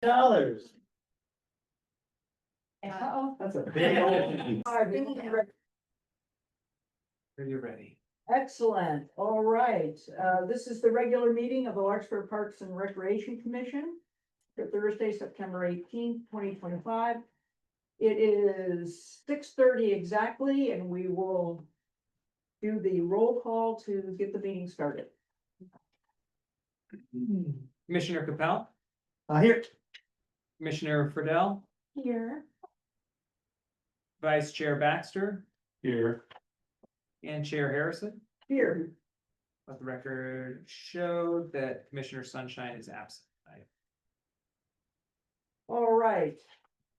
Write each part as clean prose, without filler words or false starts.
Dollars. Uh-oh. That's a big old. You're ready. Excellent. All right. This is the regular meeting of the Larkspur Parks and Recreation Commission for Thursday, September 18th, 2025. It is 6:30 exactly, and we will do the roll call to get the meeting started. Commissioner Capel, Here. Commissioner Friedel, Here. Vice Chair Baxter, Here. and Chair Harrison. Here. Let the record show that Commissioner Sunshine is absent. All right.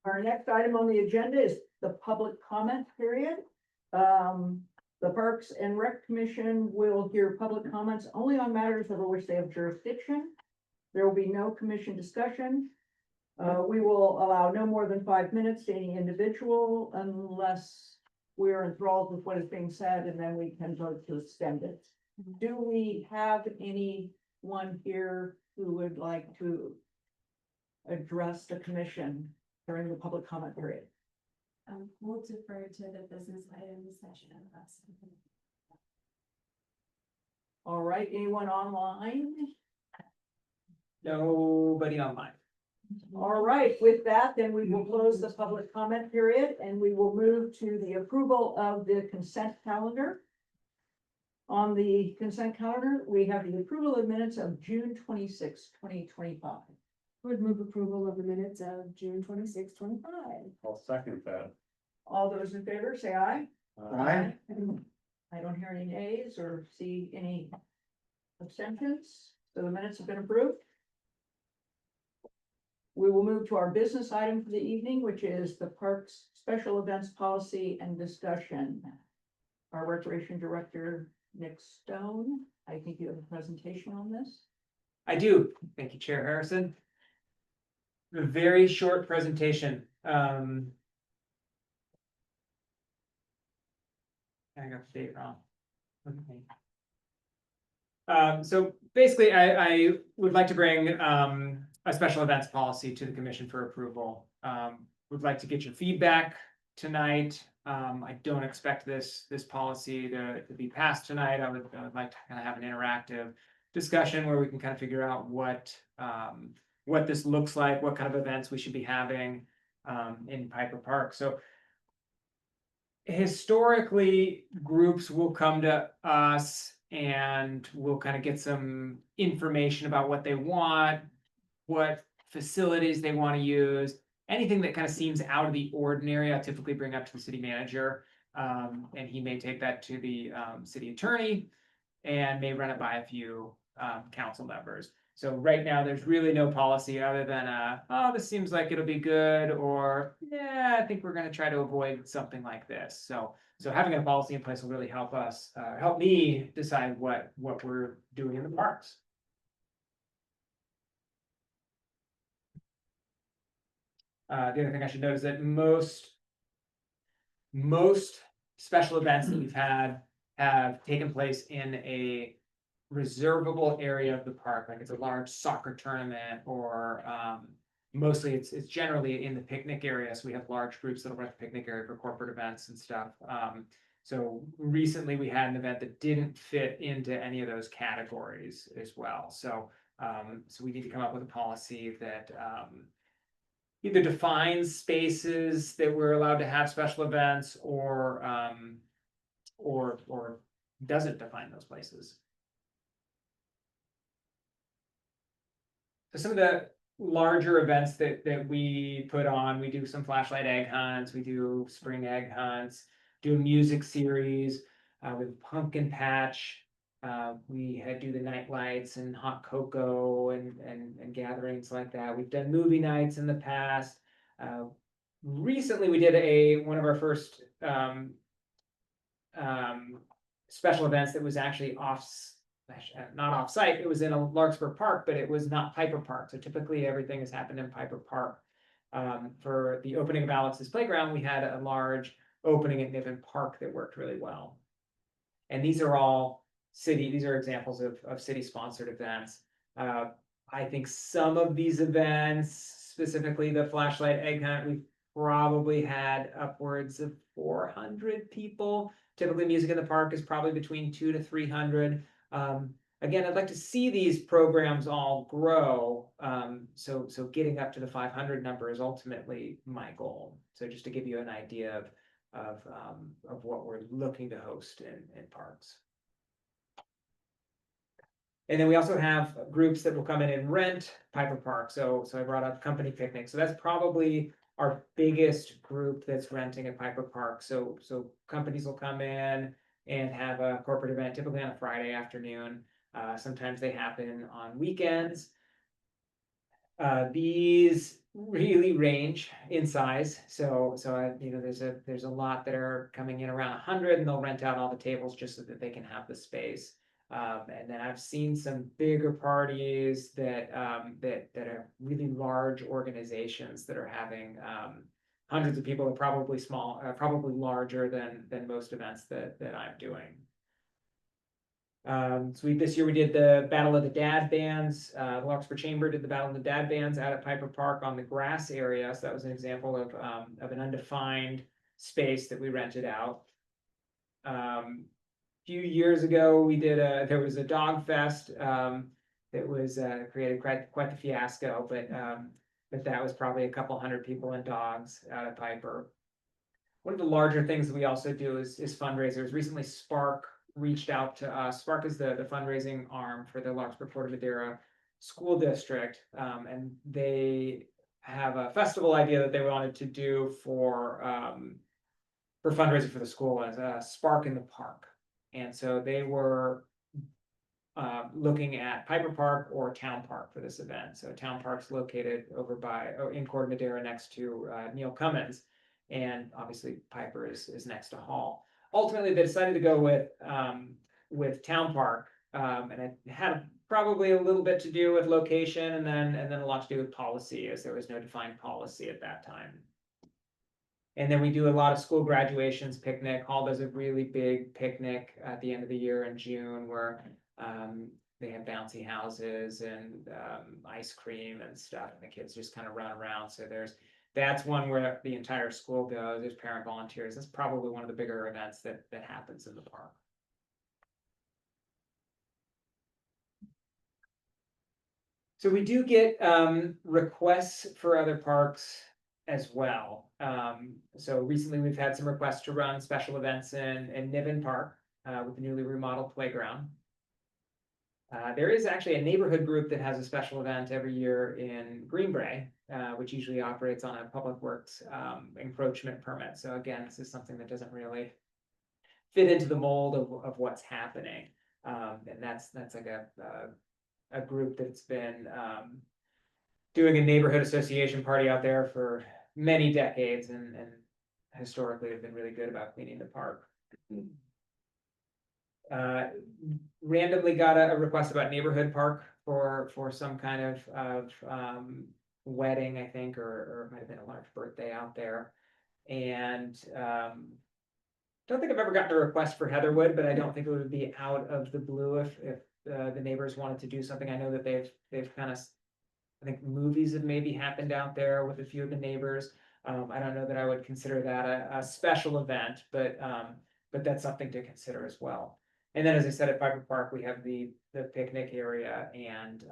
Our next item on the agenda is the public comment period. The Parks and Rec Commission will hear public comments only on matters over which they have jurisdiction. There will be no commission discussion. We will allow no more than 5 minutes to any individual unless we're enthralled with what is being said, and then we can vote to extend it. Do we have anyone here who would like to address the commission during the public comment period? We'll defer to the business item session of us. All right, anyone online? Nobody online. All right, with that, then we will close the public comment period and we will move to the approval of the consent calendar. On the consent calendar, we have the approval of minutes of June 26, 2025. Would move approval of the minutes of June 26, 25. I'll second that. All those in favor, say aye. Aye. I don't hear any nays or see any abstentions, so the minutes have been approved. We will move to our business item for the evening, which is the Parks Special Events Policy and Discussion. Our Recreation Director, Nick Stone, I think you have a presentation on this. I do. Thank you, Chair Harrison. A very short presentation. I got the date wrong. So basically, I would like to bring a special events policy to the commission for approval. Would like to get your feedback tonight. I don't expect this policy to be passed tonight. I would like to kind of have an interactive discussion where we can kind of figure out what this looks like, what kind of events we should be having in Piper Park. So historically, groups will come to us and we'll kind of get some information about what they want, what facilities they want to use, anything that kind of seems out of the ordinary. I typically bring up to the city manager, and he may take that to the city attorney and may run it by a few council members. So right now, there's really no policy other than, oh, this seems like it'll be good, or yeah, I think we're going to try to avoid something like this. So having a policy in place will really help us, help me decide what we're doing in the parks. The other thing I should note is that most special events that we've had have taken place in a reservable area of the park, like it's a large soccer tournament, or mostly it's generally in the picnic area. So we have large groups that'll rent the picnic area for corporate events and stuff. So recently we had an event that didn't fit into any of those categories as well. So we need to come up with a policy that either defines spaces that we're allowed to have special events, or doesn't define those places. So some of the larger events that we put on, we do some flashlight egg hunts, we do spring egg hunts, do a music series with pumpkin patch. We do the night lights and hot cocoa and gatherings like that. We've done movie nights in the past. Recently, we did one of our first special events that was actually not off site. It was in a Larkspur Park, but it was not Piper Park. So typically everything has happened in Piper Park. For the opening of Alex's Playground, we had a large opening at Niven Park that worked really well. And these are all these are examples of city sponsored events. I think some of these events, specifically the flashlight egg hunt, we've probably had upwards of 400 people. Typically, music in the park is probably between 200 to 300. Again, I'd like to see these programs all grow. So getting up to the 500 number is ultimately my goal. So just to give you an idea of what we're looking to host in parks. And then we also have groups that will come in and rent Piper Park. So I brought up company picnic. So that's probably our biggest group that's renting at Piper Park. So companies will come in and have a corporate event, typically on a Friday afternoon. Sometimes they happen on weekends. These really range in size. So there's a lot that are coming in around 100, and they'll rent out all the tables just so that they can have the space. And then I've seen some bigger parties that are really large organizations that are having hundreds of people, are probably probably larger than most events that I'm doing. So this year we did the Battle of the Dad Bands. The Larkspur Chamber did the Battle of the Dad Bands out at Piper Park on the grass area. So that was an example of an undefined space that we rented out. Few years ago, we did there was a dog fest that was created quite the fiasco, but that was probably a couple hundred people and dogs out at Piper. One of the larger things that we also do is fundraisers. Recently, Spark reached out to us. Spark is the fundraising arm for the Larkspur Port Madera School District, and they have a festival idea that they wanted to do for fundraising for the school as Spark in the Park. And so they were looking at Piper Park or Town Park for this event. So Town Park's located over in Corte Madera next to Neil Cummins, and obviously Piper is next to Hall. Ultimately, they decided to go with Town Park, and it had probably a little bit to do with location, and then a lot to do with policy, as there was no defined policy at that time. And then we do a lot of school graduations picnic. Hall does a really big picnic at the end of the year in June, where they have bouncy houses and ice cream and stuff, and the kids just kind of run around. So that's one where the entire school goes. There's parent volunteers. That's probably one of the bigger events that happens in the park. So we do get requests for other parks as well. So recently we've had some requests to run special events in Niven Park with the newly remodeled playground. There is actually a neighborhood group that has a special event every year in Greenbrae, which usually operates on a public works encroachment permit. So again, this is something that doesn't really fit into the mold of what's happening. And that's like a group that's been doing a neighborhood association party out there for many decades, and historically have been really good about cleaning the park. Randomly got a request about neighborhood park for some kind of wedding, I think, or it might have been a large birthday out there. And don't think I've ever gotten a request for Heatherwood, but I don't think it would be out of the blue if the neighbors wanted to do something. I know that they've kind of, I think movies have maybe happened out there with a few of the neighbors. I don't know that I would consider that a special event, but that's something to consider as well. And then, as I said, at Piper Park, we have the picnic area and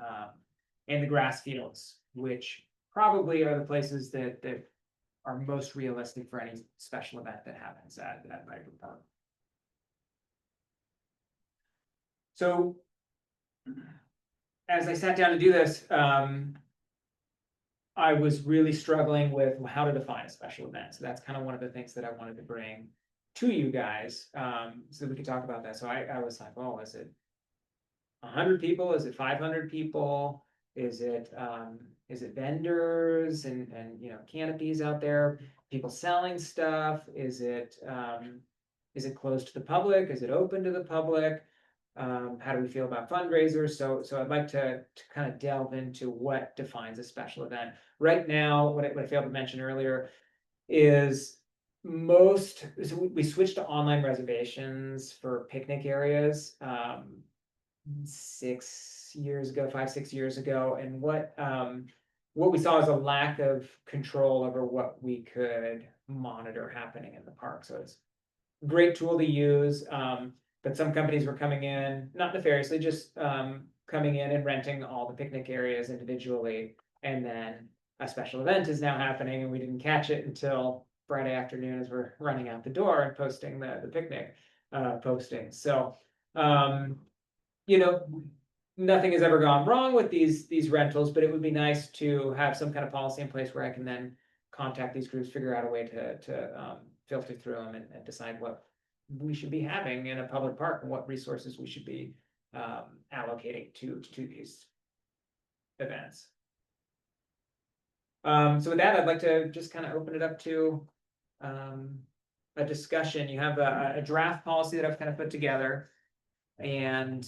the grass fields, which probably are the places that are most realistic for any special event that happens at Piper Park. So, as I sat down to do this, I was really struggling with how to define a special event. So that's kind of one of the things that I wanted to bring to you guys, so we could talk about that. So I was like, well, is it 100 people? Is it 500 people? Is it vendors and canopies out there, people selling stuff? Is it closed to the public? Is it open to the public? How do we feel about fundraisers? So I'd like to kind of delve into what defines a special event. Right now, what I failed to mention earlier is so we switched to online reservations for picnic areas 5, 6 years ago. And what we saw is a lack of control over what we could monitor happening in the park. So it's a great tool to use. But some companies were coming in, not nefariously, just coming in and renting all the picnic areas individually. And then a special event is now happening and we didn't catch it until Friday afternoon as we're running out the door and posting the picnic posting. So, you know, nothing has ever gone wrong with these rentals, but it would be nice to have some kind of policy in place where I can then contact these groups, figure out a way to filter through them and decide what we should be having in a public park and what resources we should be allocating to these events. So with that, I'd like to just kind of open it up to a discussion. You have a draft policy that I've kind of put together. And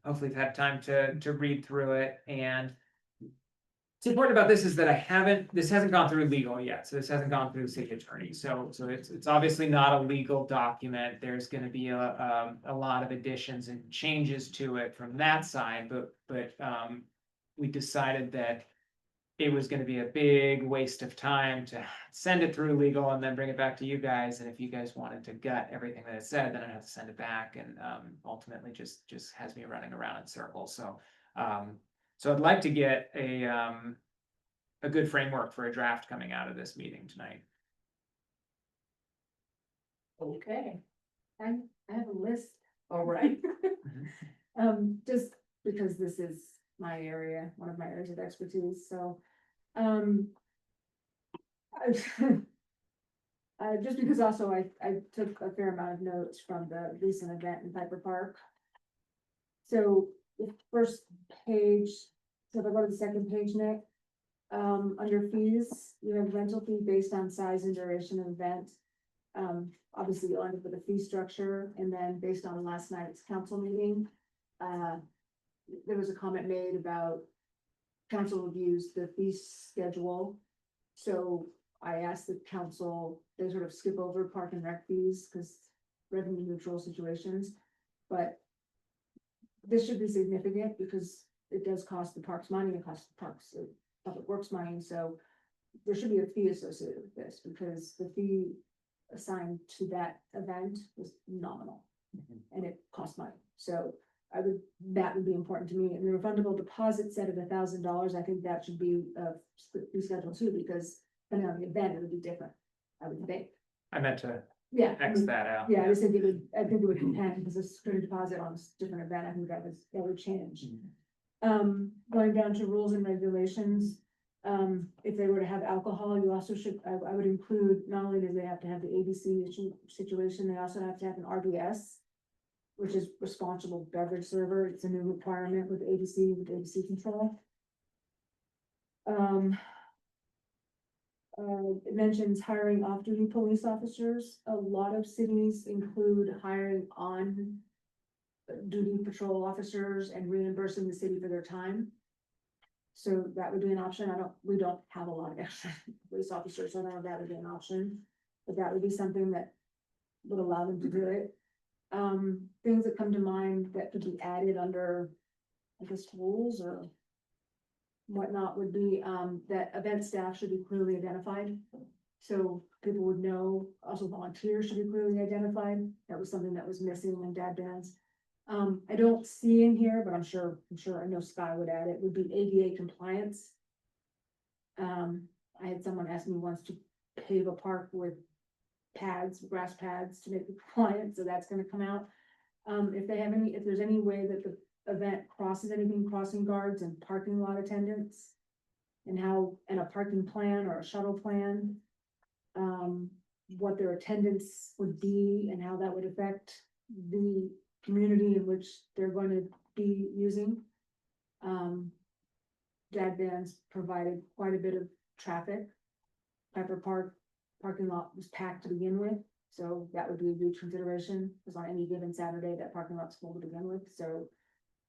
hopefully you've had time to read through it. And what's important about this is that this hasn't gone through legal yet. So this hasn't gone through the city attorney. So it's obviously not a legal document. There's going to be a lot of additions and changes to it from that side. But we decided that it was going to be a big waste of time to send it through legal and then bring it back to you guys. And if you guys wanted to gut everything that it said, then I'd have to send it back, and ultimately just has me running around in circles. So I'd like to get a good framework for a draft coming out of this meeting tonight. Okay, I have a list. all right. Just because this is my area, one of my areas of expertise, so. Just because also I took a fair amount of notes from the recent event in Piper Park. So the first page, so if I go to the second page, Nick, under fees, you have rental fee based on size and duration of event. Obviously you'll end up with a fee structure, and then based on last night's council meeting, there was a comment made about council reviews the fee schedule. So I asked the council, they sort of skip over park and rec fees because revenue neutral situations. But this should be significant because it does cost the parks money, it costs the parks, public works money. So there should be a fee associated with this because the fee assigned to that event was nominal and it cost money. So that would be important to me. And the refundable deposit set at $1,000, I think that should be a fee schedule too, because depending on the event, it would be different, I would think. I meant to Yeah. X that out. Yeah, I think it would depend, because a security deposit on a different event, I think that would change. Going down to rules and regulations, if they were to have alcohol, you also should, I would include, not only do they have to have the ABC situation, they also have to have an RBS, which is responsible beverage server. It's a new requirement with ABC control. It mentions hiring off-duty police officers. A lot of cities include hiring on-duty patrol officers and reimbursing the city for their time. So that would be an option. We don't have a lot of extra police officers, so I don't know if that would be an option, but that would be something that would allow them to do it. Things that come to mind that could be added under, I guess, rules or whatnot would be, that event staff should be clearly identified. So people would know, also volunteers should be clearly identified. That was something that was missing in dad bands. I don't see in here, but I'm sure I know Sky would add it, would be ADA compliance. I had someone ask me once to pave a park with grass pads to make it compliant, so that's gonna come out. If there's any way that the event crosses anything, crossing guards and parking lot attendants, and a parking plan or a shuttle plan, what their attendance would be and how that would affect the community in which they're going to be using. Dad bands provided quite a bit of traffic. Piper Park parking lot was packed to begin with, so that would be a huge consideration, because on any given Saturday, that parking lot's full to begin with, so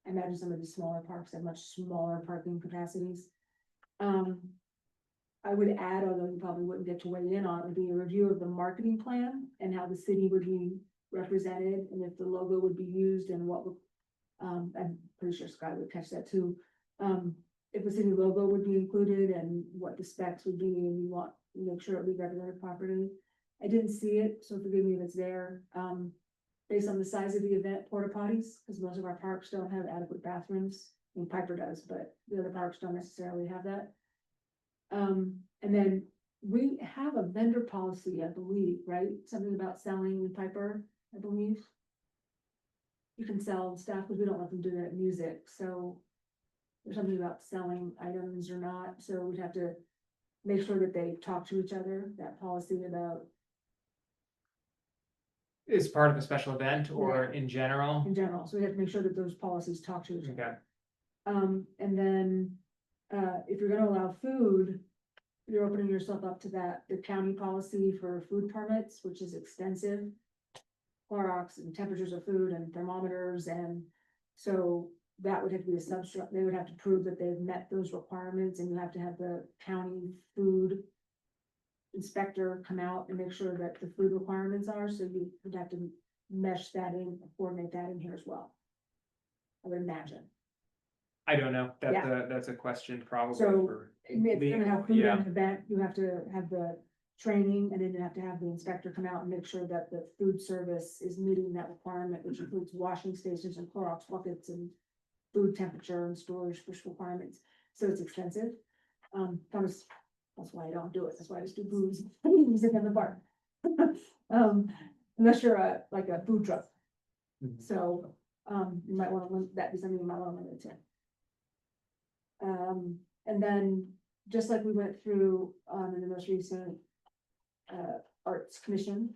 I imagine some of these smaller parks have much smaller parking capacities. I would add, although you probably wouldn't get to weigh in on it, would be a review of the marketing plan and how the city would be represented, and if the logo would be used and what would, I'm pretty sure Sky would catch that too. if the city logo would be included and what the specs would be, and you want, to make sure it would be represented properly. I didn't see it, so forgive me if it's there, based on the size of the event, porta potties, because most of our parks don't have adequate bathrooms. I mean, Piper does, but the other parks don't necessarily have that. And then we have a vendor policy, I believe, right? Something about selling in Piper, I believe. You can sell stuff, but we don't let them do that at music, so there's something about selling items or not, so we'd have to make sure that they talk to each other, that policy about, Is part of a special event or in general? in general, so we have to make sure that those policies talk to each other. Okay, And then, if you're gonna allow food, you're opening yourself up to that, the county policy for food permits, which is extensive. Clorox and temperatures of food and thermometers, and so that would have to be a substruct, they would have to prove that they've met those requirements, and you have to have the county food inspector come out and make sure that the food requirements are, so you would have to mesh that in, coordinate that in here as well. I would imagine. I don't know, that's a question probably So, for. If you're gonna have food Yeah. in an event, you have to have the training, and then you have to have the inspector come out and make sure that the food service is meeting that requirement, which includes washing stations and Clorox buckets and food temperature and storage requirements, so it's expensive. That's why I don't do it, that's why I just do booze, music in the bar. Unless you're like a food truck, Mhm. so, you might wanna limit, that be something you might wanna limit to. And then, just like we went through, in the most recent, Arts Commission,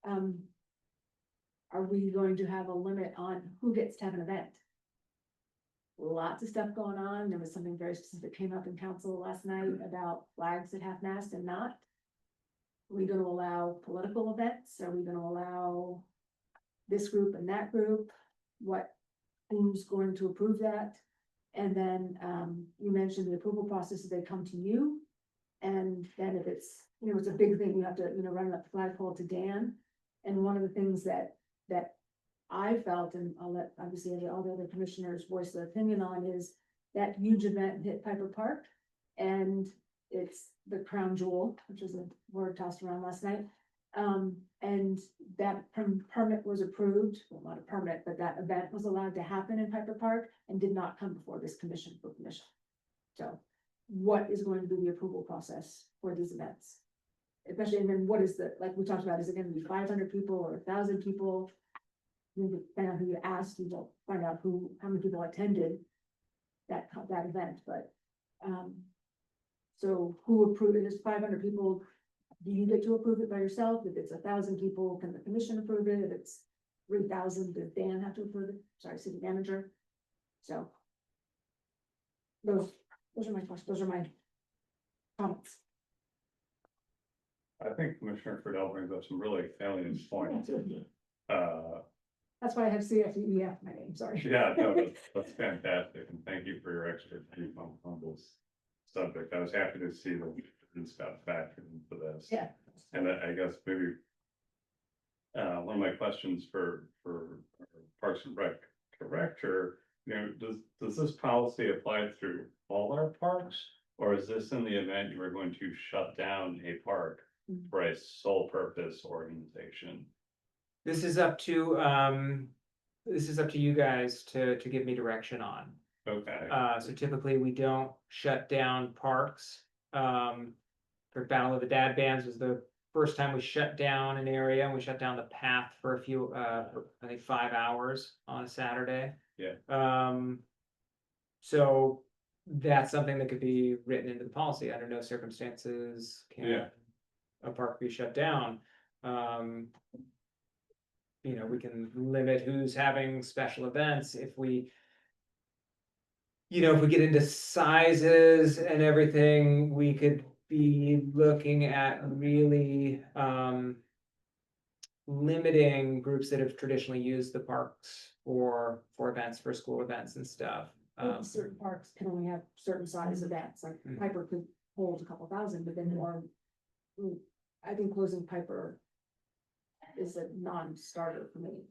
are we going to have a limit on who gets to have an event? Lots of stuff going on, there was something very specific came up in council last night about flags at half-mast and not. Are we gonna allow political events, are we gonna allow this group and that group? Who's going to approve that? And then, you mentioned the approval process, they come to you. And then if it's, it's a big thing, you have to, run up the flagpole to Dan. And one of the things that I felt, and I'll let, obviously, all the other commissioners voice their opinion on, is that huge event hit Piper Park. And it's the crown jewel, which is a word tossed around last night. And that permit was approved, well, not a permit, but that event was allowed to happen in Piper Park and did not come before this commission for permission. So what is going to be the approval process for these events? Especially, and then what is like we talked about, is it gonna be 500 people or 1,000 people? You need to find out who you asked, you will find out how many people attended that event, but, so who approved it? Is 500 people? Do you get to approve it by yourself? If it's 1,000 people, can the commission approve it? If it's 3,000, does Dan have to approve it? Sorry, city manager. So. Those are my questions, those are my comments. I think Commissioner Friedel brings up some really salient points. That's why I have CFEF, my name, sorry. Yeah, no, that's fantastic, and thank you for your expertise on this subject. I was happy to see the stuff factored into this. Yeah. And I guess maybe one of my questions for Parks and Rec director, does this policy apply through all our parks? Or is this in the event you are going to shut down a park for a sole purpose organization? This is up to, you guys to give me direction on. Okay. So typically we don't shut down parks. For Battle of the Dad Bands was the first time we shut down an area, and we shut down the path for a few, I think 5 hours on a Saturday. Yeah. So that's something that could be written into the policy. Under no circumstances can a park be shut down. We can limit who's having special events if we get into sizes and everything, we could be looking at really limiting groups that have traditionally used the parks for events, for school events and stuff. Certain parks can only have certain size events, like Piper could hold a couple thousand, but then more. I think closing Piper is a non-starter for me,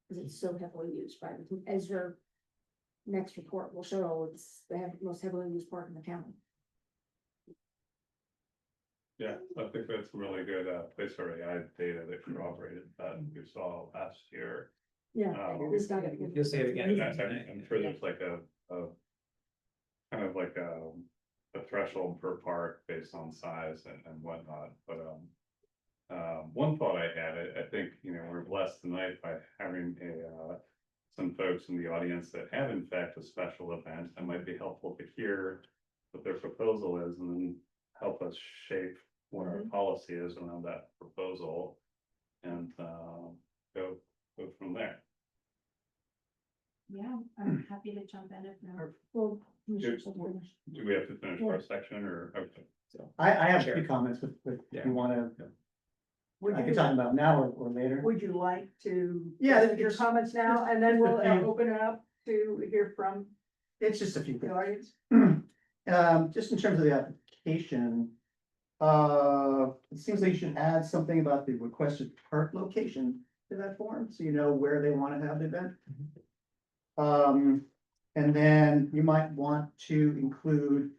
because it's so heavily used by the, as you're next report will show it's the most heavily used park in the county. Yeah, I think that's a really good, place for AI data that corroborated that we saw last year. Yeah. It's not gonna You'll see it again. And I'm sure there's like a kind of like a threshold per park based on size and whatnot, but, one thought I had, I think, we're blessed tonight by having some folks in the audience that have in fact a special event, that might be helpful to hear what their proposal is, and then help us shape what our policy is around that proposal, and, go from there. Yeah, I'm happy to jump in if no. Well, we should Good. finish. Do we have to finish our section, or, okay, So, I have a Sure. few comments if Yeah. you wanna, Would I can you, talk about now or later. would you like to? Yeah, present your just- comments now, and then we'll just- open it up to hear from It's just a few the things. audience. Just in terms of the application. It seems like you should add something about the requested park location to that form, so you know where they wanna have the event. And then you might want to include,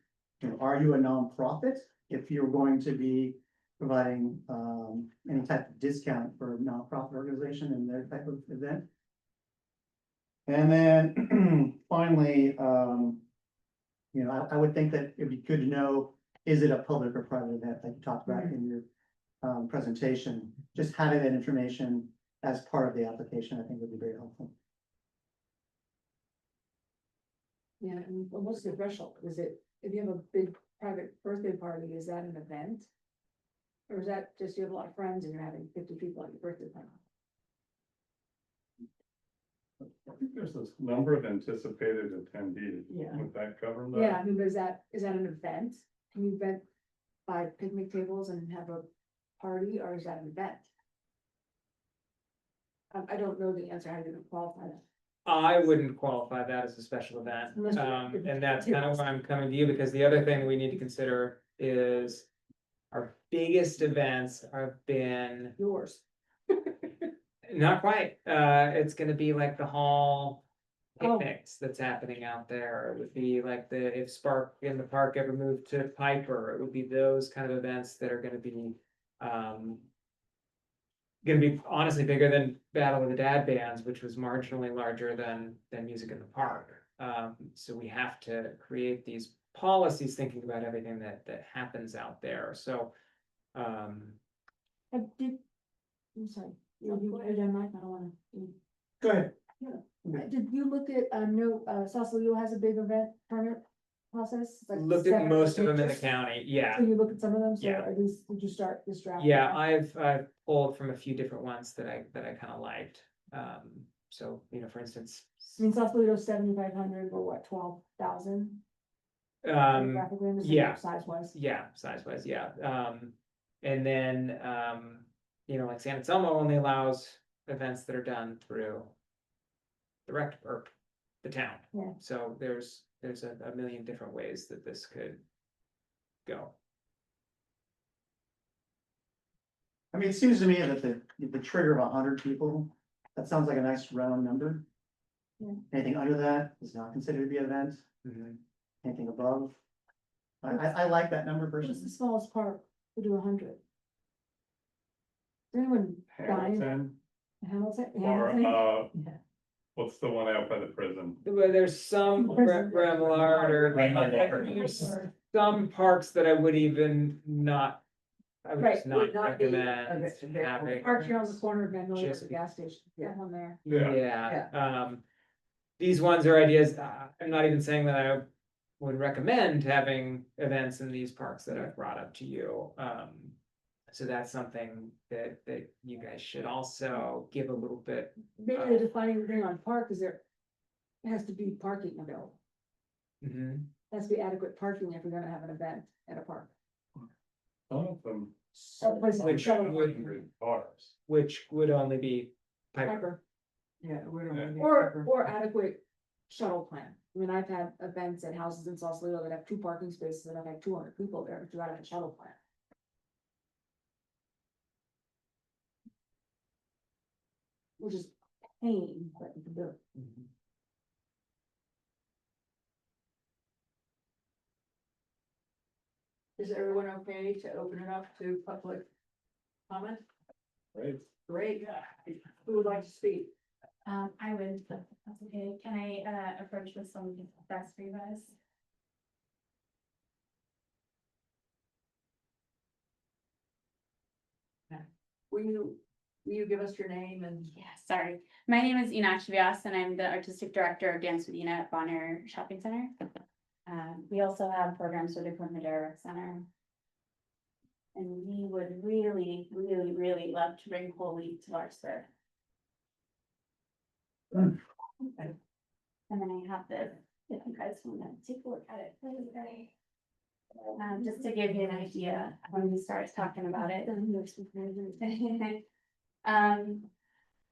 are you a nonprofit? If you're going to be providing, any type of discount for a nonprofit organization in their type of event. And then finally, I would think that it'd be good to know, is it a public or private event, like you talked about in your presentation? Just having that information as part of the application, I think would be very helpful. Yeah, and what's the threshold? Is it, if you have a big private birthday party, is that an event? Or is that just you have a lot of friends and you're having 50 people at your birthday party? I think there's this number of anticipated attendees. Yeah. Would that cover that? Yeah, I mean, is that an event? Can you event by picnic tables and have a party, or is that an event? I don't know the answer, how to qualify that. I wouldn't qualify that as a special event, Unless you- and that's kind of why I'm coming to you, because the other thing we need to consider is. Our biggest events have been, Yours. not quite, it's gonna be like the hall. Oh. Picnics that's happening out there, it would be like if Spark in the Park ever moved to Piper, it would be those kind of events that are gonna be, Gonna be honestly bigger than Battle of the Dad Bands, which was marginally larger than Music in the Park. So we have to create these policies thinking about everything that happens out there, so. I'm sorry, are you done, Mike? I don't wanna. Go ahead. Did you look at, no, Sausalito has a big event permit process? It's like Looked at 7 most of them in the pages. county, yeah. So you look at some of them, so Yeah. are these, did you start this draft? Yeah, I've pulled from a few different ones that I kind of liked. So, for instance. I mean, Sausalito's 7,500 or what, 12,000? Yeah. Size wise. Yeah, size wise, yeah. And then, like San Anselmo only allows events that are done through the or the town. Yeah. So there's a million different ways that this could go. I mean, it seems to me that the trigger of 100 people, that sounds like a nice round number. Yeah. Anything under that is not considered to be an event, anything above. I like that number What's personally. the smallest park to do 100? Is anyone dying? Hamilton, Hamilton? or, Hamilton? Yeah. what's the one out by the prison? Well, there's some Remillard or there's some parks that I would even not. I would just Right, not would not be recommend available. having. Park here on the corner of Magnolia at Just the gas station, that one there. Yeah. These ones are ideas, I'm not even saying that I would recommend having events in these parks that I've brought up to you. So that's something that you guys should also give a little bit. Maybe the defining thing on park is there has to be parking available. Mhm. Has to be adequate parking if you're gonna have an event at a park. Some of them. Someplace like Which shuttle would- Cars. Which would only be Piper. Piper, Yeah, we don't. need or Piper. adequate shuttle plan. I mean, I've had events at houses in Sausalito that have 2 parking spaces and I've had 200 people there, but you gotta have a shuttle plan. Which is pain, but you can do it. Mhm. Is everyone okay to open it up to public comment? Right. Great. Who would like to speak? I would, that's okay. Can I, approach with some best for you guys? Will you give us your name and? Yeah, sorry. My name is Ina Chivias and I'm the artistic director of Dance with Ina at Bon Air Shopping Center. We also have programs with the Corona Rec Center. And we would really, really, really love to bring Holy to Larkspur. And then I have this, if you guys want to take a look at it. Just to give you an idea when we start talking about it.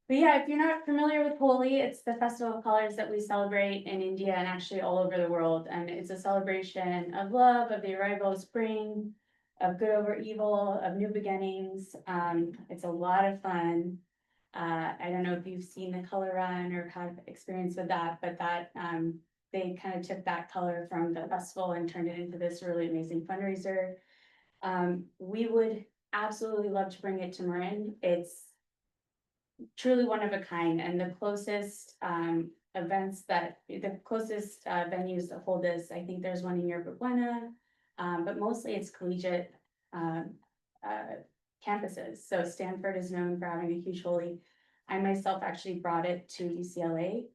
But yeah, if you're not familiar with Holi, it's the festival of colors that we celebrate in India and actually all over the world. And it's a celebration of love, of the arrival of spring, of good over evil, of new beginnings. It's a lot of fun. I don't know if you've seen the color run or had experience with that, but that, they kind of took that color from the festival and turned it into this really amazing fundraiser. We would absolutely love to bring it to Marin. It's truly one of a kind, and the closest venues that hold this, I think there's one in Yerba Buena, but mostly it's collegiate campuses. So Stanford is known for having a huge Holi. I myself actually brought it to UCLA.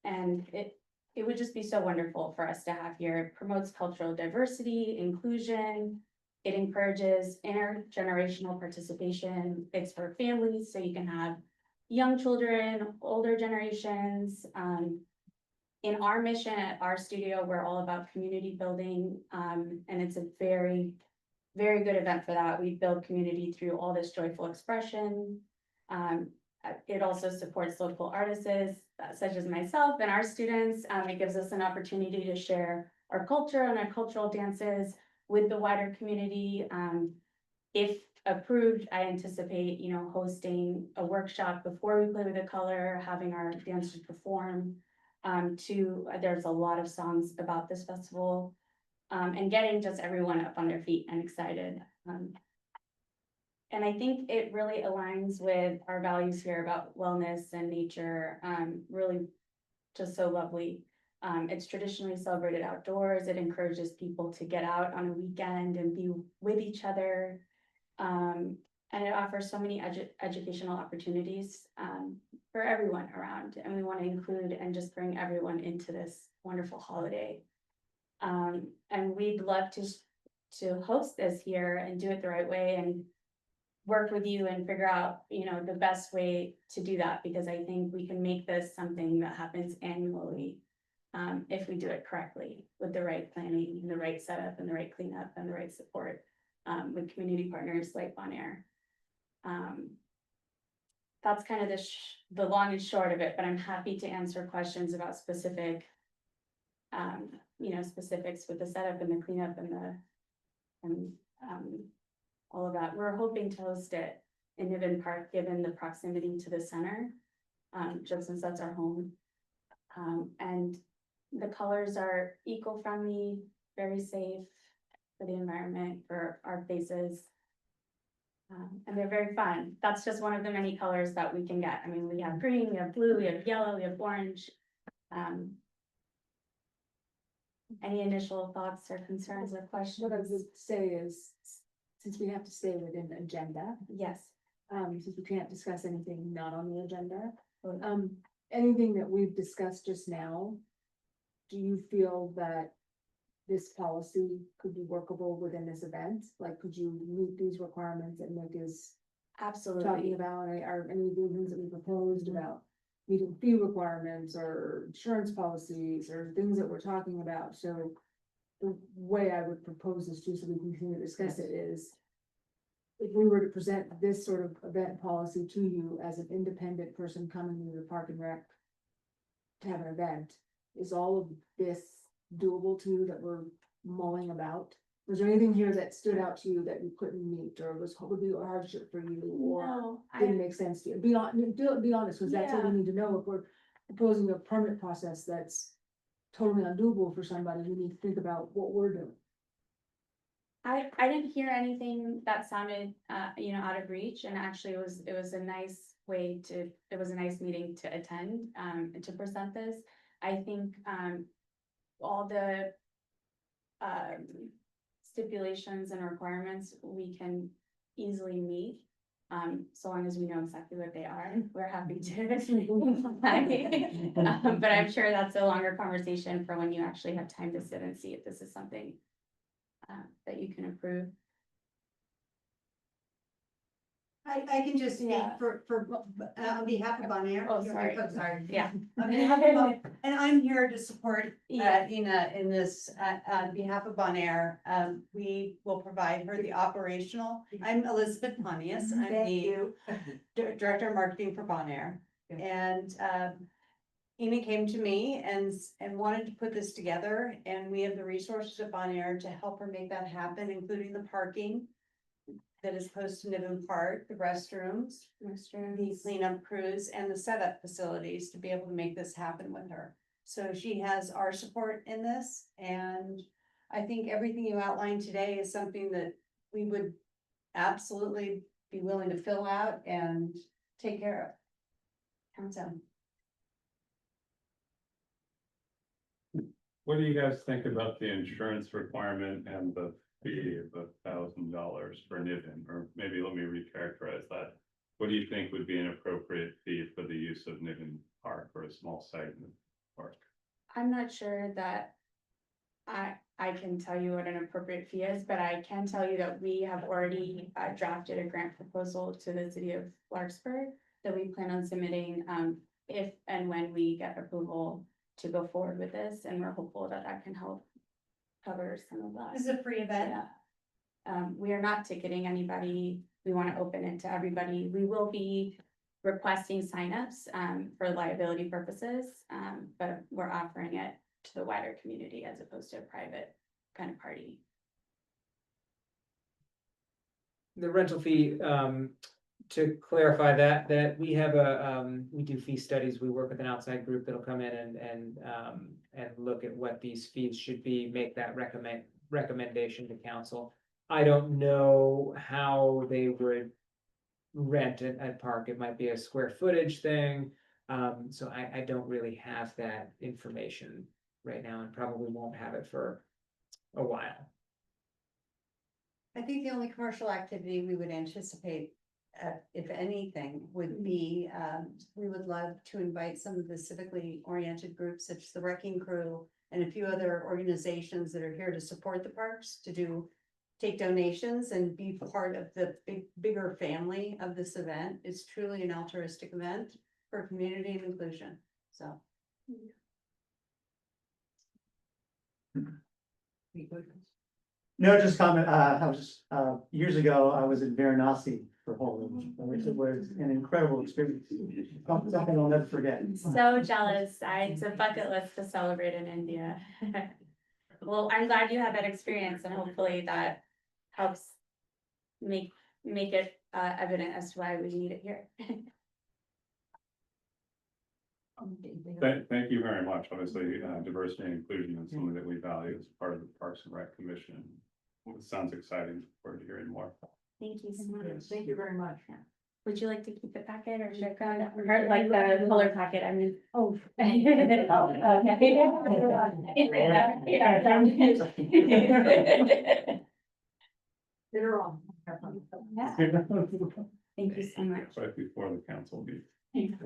And it would just be so wonderful for us to have here. It promotes cultural diversity, inclusion. It encourages intergenerational participation. It's for families, so you can have young children, older generations. In our mission at our studio, we're all about community building, and it's a very, very good event for that. We build community through all this joyful expression. It also supports local artists, such as myself and our students. It gives us an opportunity to share our culture and our cultural dances with the wider community. If approved, I anticipate, hosting a workshop before we play with the color, having our dancers perform. There's a lot of songs about this festival, and getting just everyone up on their feet and excited. And I think it really aligns with our values here about wellness and nature, really just so lovely. It's traditionally celebrated outdoors. It encourages people to get out on a weekend and be with each other. And it offers so many educational opportunities for everyone around. And we want to include and just bring everyone into this wonderful holiday. And we'd love to host this here and do it the right way and work with you and figure out, the best way to do that, because I think we can make this something that happens annually. If we do it correctly with the right planning and the right setup and the right cleanup and the right support, with community partners like Bon Air. That's kind of the long and short of it, but I'm happy to answer questions about specifics with the setup and the cleanup and all of that. We're hoping to host it in Niven Park, given the proximity to the center, just since that's our home. And the colors are eco-friendly, very safe for the environment, for our faces. And they're very fun. That's just one of the many colors that we can get. I mean, we have green, we have blue, we have yellow, we have orange. Any initial thoughts or concerns or questions? What I would say is, since we have to stay within the agenda, Yes. since we can't discuss anything not on the agenda, anything that we've discussed just now, do you feel that this policy could be workable within this event? Like, could you meet these requirements that Nick is talking Absolutely. about? Are any of the things that we proposed about meeting fee requirements or insurance policies or things that we're talking about? So the way I would propose this too, so we can continue to discuss it, is if we were to present this sort of event policy to you as an independent person coming to the Park and Rec to have an event, is all of this doable to you that we're mulling about? Was there anything here that stood out to you that you couldn't meet, or would be a hardship for you, or No, didn't make sense to you? Be honest, because that's what we Yeah. need to know. If we're proposing a permit process that's totally undoable for somebody, we need to think about what we're doing. I didn't hear anything that sounded, out of reach, and actually it was a nice way to, it was a nice meeting to attend, and to present this. I think, all the, stipulations and requirements we can easily meet. So long as we know exactly what they are, we're happy to. But I'm sure that's a longer conversation for when you actually have time to sit and see if this is something that you can approve. I can just speak Yeah. on behalf of Bon Air. Oh, sorry. I'm sorry. Yeah. On behalf of Bon, and I'm here to support Yeah. Ina in this, on behalf of Bon Air. We will provide her the operational. I'm Elizabeth Pontius. I'm Thank the you. Director of Marketing for Bon Air. And Ina came to me and wanted to put this together, and we have the resources at Bon Air to help her make that happen, including the parking that is close to Niven Park, the restrooms, the cleanup crews, and the setup facilities to be able to make this happen with her. So she has our support in this, and I think everything you outlined today is something that we would absolutely be willing to fill out and take care of. So, What do you guys think about the insurance requirement and the fee of $1,000 for Niven? Or maybe let me recharacterize that. What do you think would be an appropriate fee for the use of Niven Park or a small site in the park? I'm not sure that I can tell you what an appropriate fee is, but I can tell you that we have already drafted a grant proposal to the city of Larkspur that we plan on submitting, if and when we get approval to go forward with this, and we're hopeful that that can help cover some of that. this is a free event. Yeah. We are not ticketing anybody. We want to open it to everybody. We will be requesting signups, for liability purposes, but we're offering it to the wider community as opposed to a private kind of party. The rental fee, to clarify that we have we do fee studies. We work with an outside group that'll come in and look at what these fees should be, make that recommendation to council. I don't know how they would rent it at park. It might be a square footage thing. So I don't really have that information right now, and probably won't have it for a while. I think the only commercial activity we would anticipate, if anything, would be, we would love to invite some of the civically oriented groups such as the Wrecking Crew and a few other organizations that are here to support the parks to take donations and be part of the bigger family of this event. It's truly an altruistic event for community and inclusion, so. No, just comment, I was just, years ago, I was in Varanasi for Holy, which was an incredible experience. Something I'll never forget. So jealous. It's a bucket list to celebrate in India. Well, I'm glad you had that experience, and hopefully that helps make it evident as to why we need it here. Thank you very much. Obviously, diversity and inclusion is something that we value as part of the Parks and Rec Commission. It sounds exciting. Look forward to hearing more. Thank you so much. Thank you very much. Would you like to keep the packet or should I grab it? Or like the color packet? I mean. Oh. Get her on. Yeah. Thank you so much. Right before the council meeting.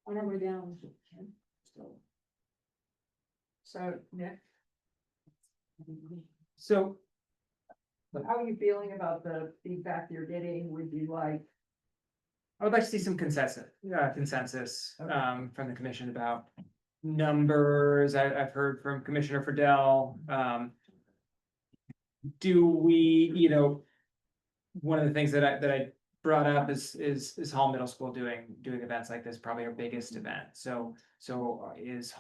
Whenever we're down. So, Nick, So how are you feeling about the feedback you're getting? Would you like? I would like to see some consensus from the commission about numbers. I've heard from Commissioner Friedel. Do we, one of the things that I brought up is Hall Middle School doing events like this, probably our biggest event. So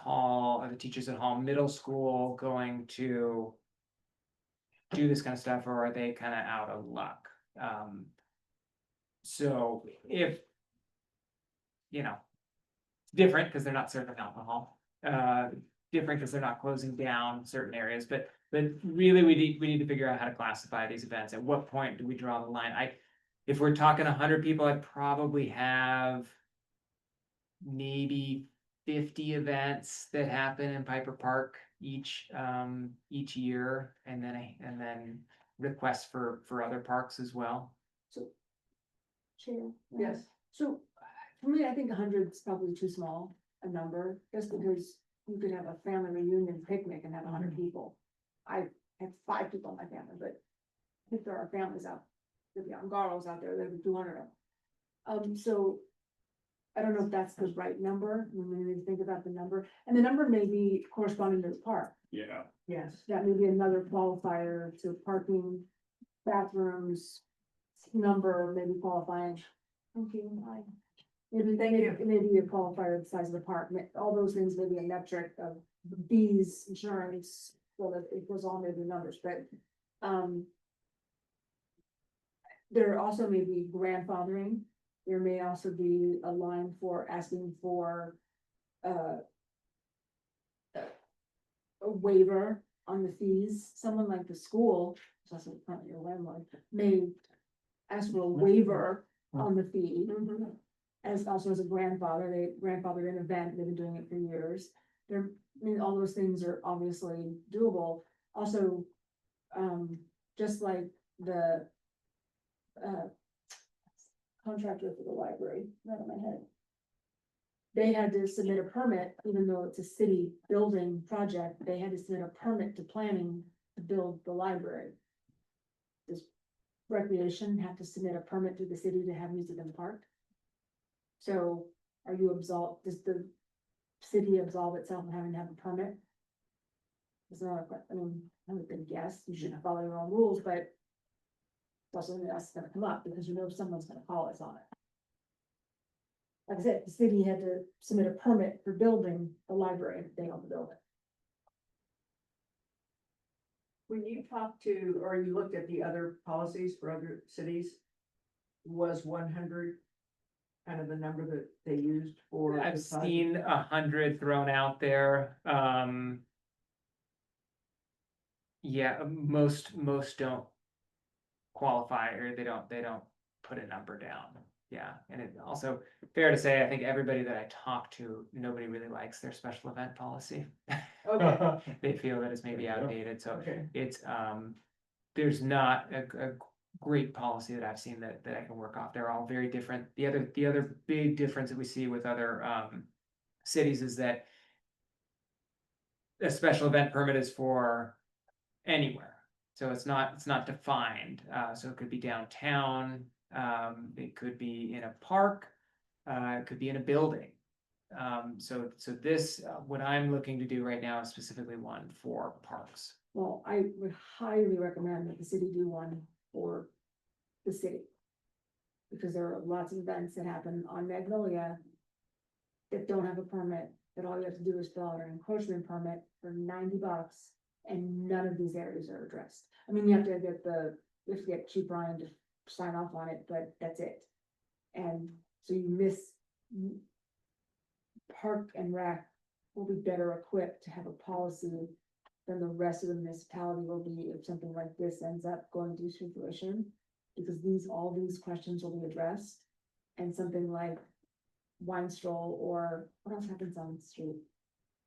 are the teachers at Hall Middle School going to do this kind of stuff, or are they kind of out of luck? So if, different because they're not serving alcohol, different because they're not closing down certain areas, but But really, we need to figure out how to classify these events. At what point do we draw the line? If we're talking 100 people, I'd probably have maybe 50 events that happen in Piper Park each year, and then requests for other parks as well. Chair. Yes. So, for me, I think 100 is probably too small a number, just because you could have a family reunion picnic and have 100 people. I have 5 people in my family, but if there are families out, there'd be Angaros out there, there'd be 200 of them. So I don't know if that's the right number, we need to think about the number, and the number may be corresponding to the park. Yeah, Yes. That may be another qualifier to parking, bathrooms, number, maybe qualifying. Thank you, bye. Maybe, Thank you. maybe a qualifier of the size of the park, all those things may be a metric of fees, insurance, so that it goes on maybe numbers, but, there also may be grandfathering. There may also be a line for asking for, a waiver on the fees. Someone like the school, it's also probably your landlord, may ask for a waiver on the fee. As also as a grandfather, they grandfather an event, they've been doing it for years. There, I mean, all those things are obviously doable. Also, just like the, contractor for the library, right in my head. They had to submit a permit, even though it's a city building project, they had to submit a permit to planning to build the library. Does recreation have to submit a permit to the city to have music in the park? So are you absolved, does the city absolve itself of having to have a permit? It's not a, I mean, I would think yes, you should follow your own rules, but it's also that's gonna come up because you know someone's gonna call us on it. Like I said, the city had to submit a permit for building the library, they own the building. When you talked to, or you looked at the other policies for other cities, was 100 kind of the number that they used for? I've the size? seen 100 thrown out there. Yeah, most don't qualify, or they don't put a number down. Yeah, and it also fair to say, I think everybody that I talk to, nobody really likes their special event policy. Okay. They feel that it's maybe Yeah. outdated, so Okay. it's there's not a great policy that I've seen that I can work off. They're all very different. The other big difference that we see with other cities is that a special event permit is for anywhere. So it's not defined. So it could be downtown, it could be in a park, it could be in a building. So this, what I'm looking to do right now is specifically one for parks. Well, I would highly recommend that the city do one for the city. Because there are lots of events that happen on Magnolia that don't have a permit, that all you have to do is fill out an encroachment permit for $90, and none of these areas are addressed. I mean, you have to get Chief Ryan to sign off on it, but that's it. And so you miss Park and Rec will be better equipped to have a policy than the rest of the municipality will be if something like this ends up going to fruition. Because all these questions will be addressed, and something like wine stroll, or what else happens on the street?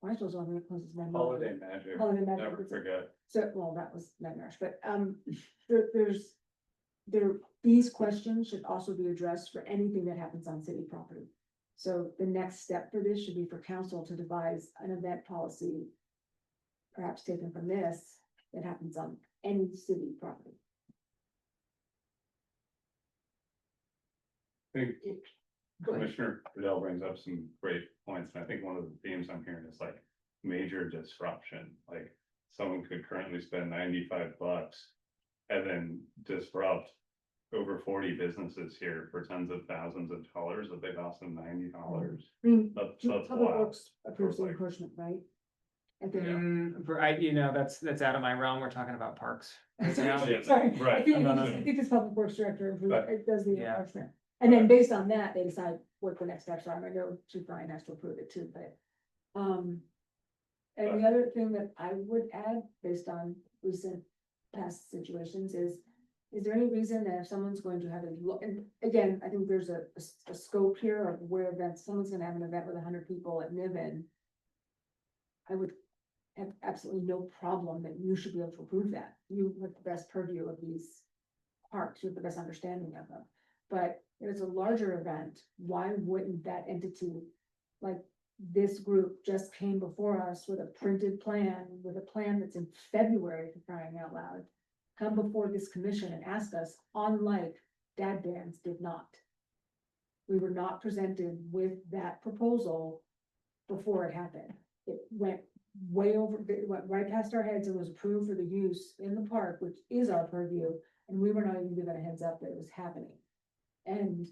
Wine stroll's only closes Magnolia. holiday magic, Holiday magic, never it's a- forget. So, well, that was nightmarish, but, these questions should also be addressed for anything that happens on city property. So the next step for this should be for council to devise an event policy, perhaps taken from this, that happens on any city property. I think Go ahead. Commissioner Riddell brings up some great points, and I think one of the themes I'm hearing is like major disruption, like someone could currently spend $95 and then disrupt over 40 businesses here for tens of thousands of dollars if they cost them $90. I mean, That's Public wild. Works approves the encroachment, right? And then, That's out of my realm. We're talking about parks. right now. Yeah. sorry, I Right. think, No, no, I no. think this Public Works Director, But- it does the Yeah. enforcement. And then based on that, they decide what the next steps are, and I know Chief Ryan has to approve it too, but, and the other thing that I would add, based on recent past situations is there any reason that if someone's going to have a look, and again, I think there's a scope here of where events, someone's gonna have an event with 100 people at Niven. I would have absolutely no problem that you should be able to approve that. You have the best purview of these parks, you have the best understanding of them. But if it's a larger event, why wouldn't that entity, like this group just came before us with a printed plan, with a plan that's in February for crying out loud, come before this commission and ask us, unlike dad bands did not. We were not presented with that proposal before it happened. It went way over, it went right past our heads and was approved for the use in the park, which is our purview, and we were not even given a heads up that it was happening. And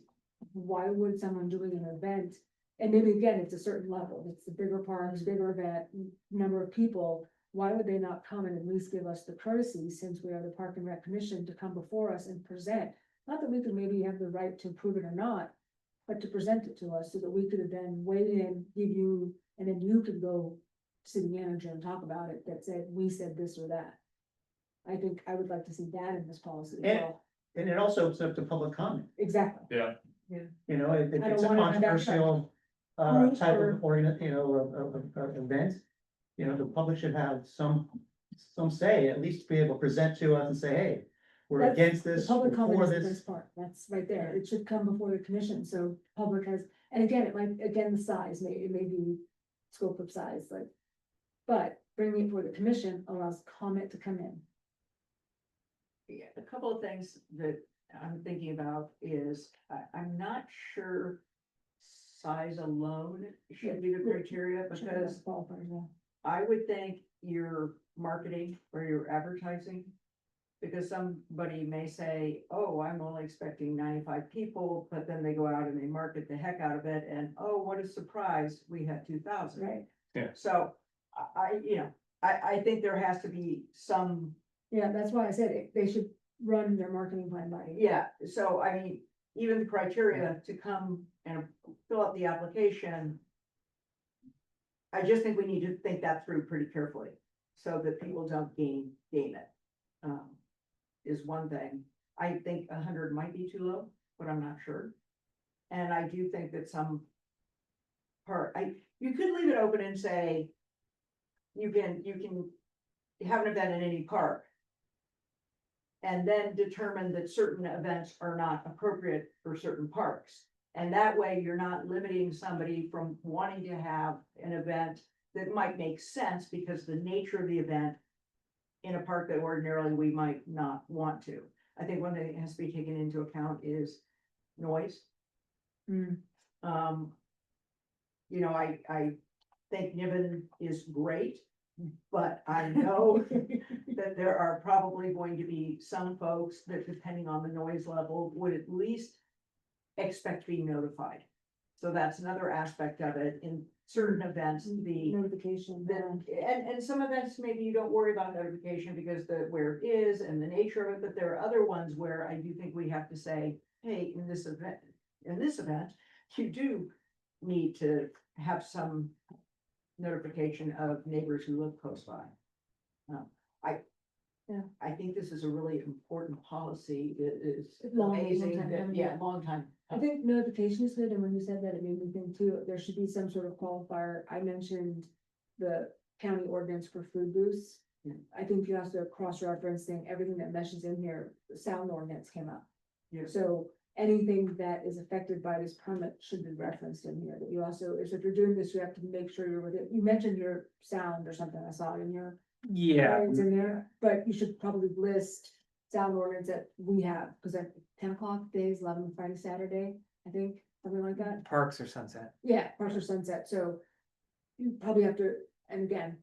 why would someone doing an event, and maybe again, it's a certain level, it's the bigger parks, bigger event, number of people, why would they not come and at least give us the courtesy, since we are the Park and Rec Commission, to come before us and present? Not that we could maybe have the right to approve it or not, but to present it to us so that we could have then weighed in, give you, and then you could go city manager and talk about it, that said, we said this or that. I think I would like to see that in this policy as well. And it also opens up to public comment, Exactly. Yeah, you know, if I it's a don't wanna have that controversial group type or- of of event. You know, the public should have some say, at least be able to present to us and say, hey, we're That's- against The this, public we're comment for is the this. best part, that's right there, it should come before the commission, so public has, and again, it might, again, the size, it may be scope of size, like. But bringing it before the commission allows comment to come in. Yeah, a couple of things that I'm thinking about is, I'm not sure size alone should be the criteria, because Qualifiers, yeah. I would think your marketing or your advertising. Because somebody may say, oh, I'm only expecting 95 people, but then they go out and they market the heck out of it, and oh, what a surprise, we had 2,000. Right, So I think there has to be some, yeah, that's why I said it, they should run their marketing plan by. yeah, so I mean, even the criteria to come and fill out the application. I just think we need to think that through pretty carefully, so that people don't game it. Is one thing. I think 100 might be too low, but I'm not sure. And I do think that you could leave it open and say, you can have an event in any park. And then determine that certain events are not appropriate for certain parks. And that way you're not limiting somebody from wanting to have an event that might make sense because the nature of the event in a park that ordinarily we might not want to. I think one thing that has to be taken into account is noise. Hmm. I think Niven is great, but I know that there are probably going to be some folks that, depending on the noise level, would at least expect to be notified. So that's another aspect of it. In certain events, Notification, and some events, maybe you don't worry about notification because where it is and the nature of it, but there are other ones where I do think we have to say, hey, in this event, you do need to have some notification of neighbors who live close by. I think this is a really important policy. It is Long amazing time that, coming, yeah, yeah. long time. I think notification is good, and when you said that, it made me think too, there should be some sort of qualifier. I mentioned the county ordinance for food booths. Yeah. I think you have to cross-referencing everything that mentions in here, the sound ordinance came up. Yeah. So anything that is affected by this permit should be referenced in here, that you also, if you're doing this, you have to make sure you're with it. You mentioned your sound or something, I saw it in your. Yeah, It's in there, but you should probably list sound ordinance that we have, because at 10 o'clock days, 11 Friday, Saturday, I think, something like that. parks or sunset. Yeah, partial sunset, so you probably have to, and again,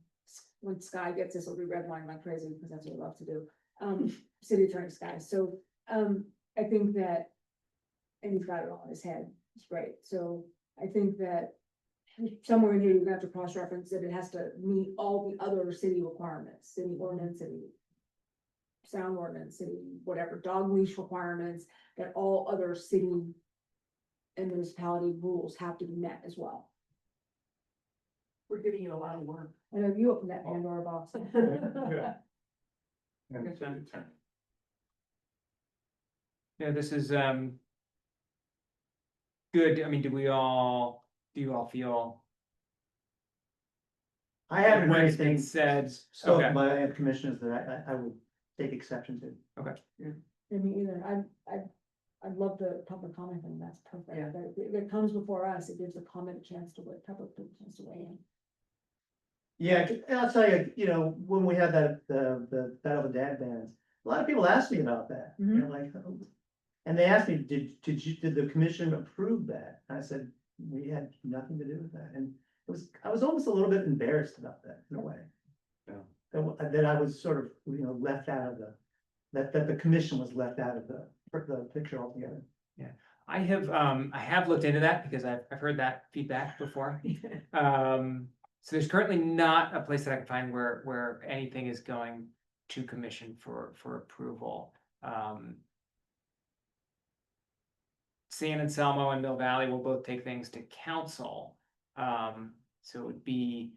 when Sky gets this, it'll be redlining like crazy, because that's what we love to do. City Attorney Sky, so, I think that, and he's got it all in his head, it's great, so I think that somewhere in here, you're gonna have to cross-reference that it has to meet all the other city requirements, city ordinance, city sound ordinance, city, whatever, dog leash requirements, that all other city and municipality rules have to be met as well. We're giving you a lot of work. I know you opened that Pandora box. Yeah. And Yes, city ma'am. attorney. Yeah, this is, good. I mean, do you all feel I haven't heard what's been anything said? spoken Okay. by any commissioners that I would take exception to. Me either, I'd love the public comment, and that's perfect. Yeah. If it comes before us, it gives the comment a chance to, public a chance to weigh in. Yeah, and I'll tell you, you know, when we had the Battle of the Dad bands, a lot of people asked me about that, you know, like, oh. And they asked me, did the commission approve that? And I said, we had nothing to do with that, and I was almost a little bit embarrassed about that in a way. Yeah. That I was sort of, you know, left out of that the commission was left out of the picture altogether. I have looked into that because I've heard that feedback before. So there's currently not a place that I can find where anything is going to commission for approval. San Anselmo and Mill Valley will both take things to council. So it would be,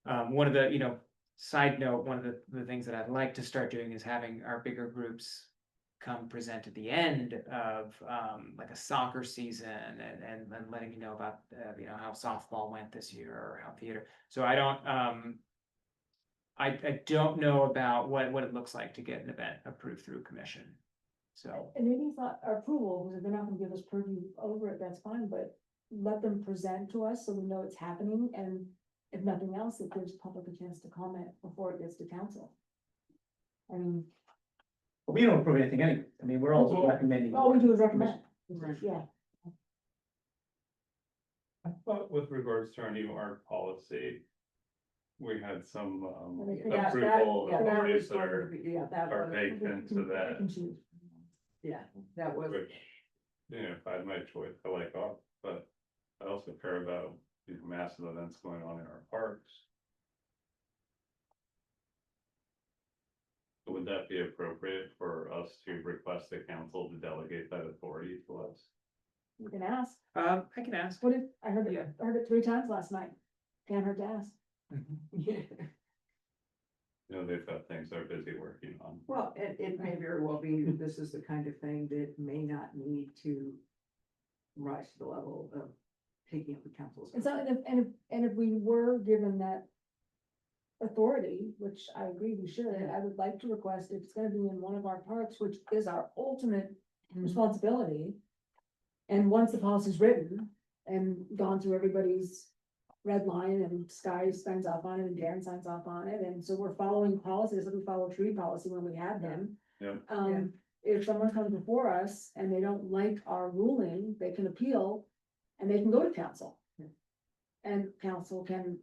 one of the, side note, one of the things that I'd like to start doing is having our bigger groups come present at the end of, like a soccer season and letting you know about, how softball went this year or how theater. So I don't know about what it looks like to get an event approved through commission. So, And maybe it's not our approval, because if they're not gonna give us purview over it, that's fine, but let them present to us so we know it's happening, and if nothing else, it gives public a chance to comment before it gets to council. I mean, But we don't approve anything anyway, I mean, we're also recommending. all we do is recommend, Right. yeah. I thought with regards to our new art policy, we had some Yeah, approval Yeah, that authorities was that going to are be, yeah, that are was, baked into Pick that, and choose. yeah, that was. which, if I had my choice, I like art, but I also care about these massive events going on in our parks. So would that be appropriate for us to request the council to delegate that authority to us? You can ask, I can ask. what if, I heard Yeah. it, I heard it 3 times last night, can't hurt to ask. They've got things they're busy working on. Well, it may very well be that this is the kind of thing that may not need to rise to the level of taking up the council's. And so, and if we were given that authority, which I agree we should, I would like to request, if it's gonna be in one of our parks, which is our ultimate responsibility. And once the policy's written and gone through everybody's red line, and Sky signs off on it and Darren signs off on it, and so we're following policies, like we follow tree policy when we have them. Yeah. If someone comes before us and they don't like our ruling, they can appeal and they can go to council. And council can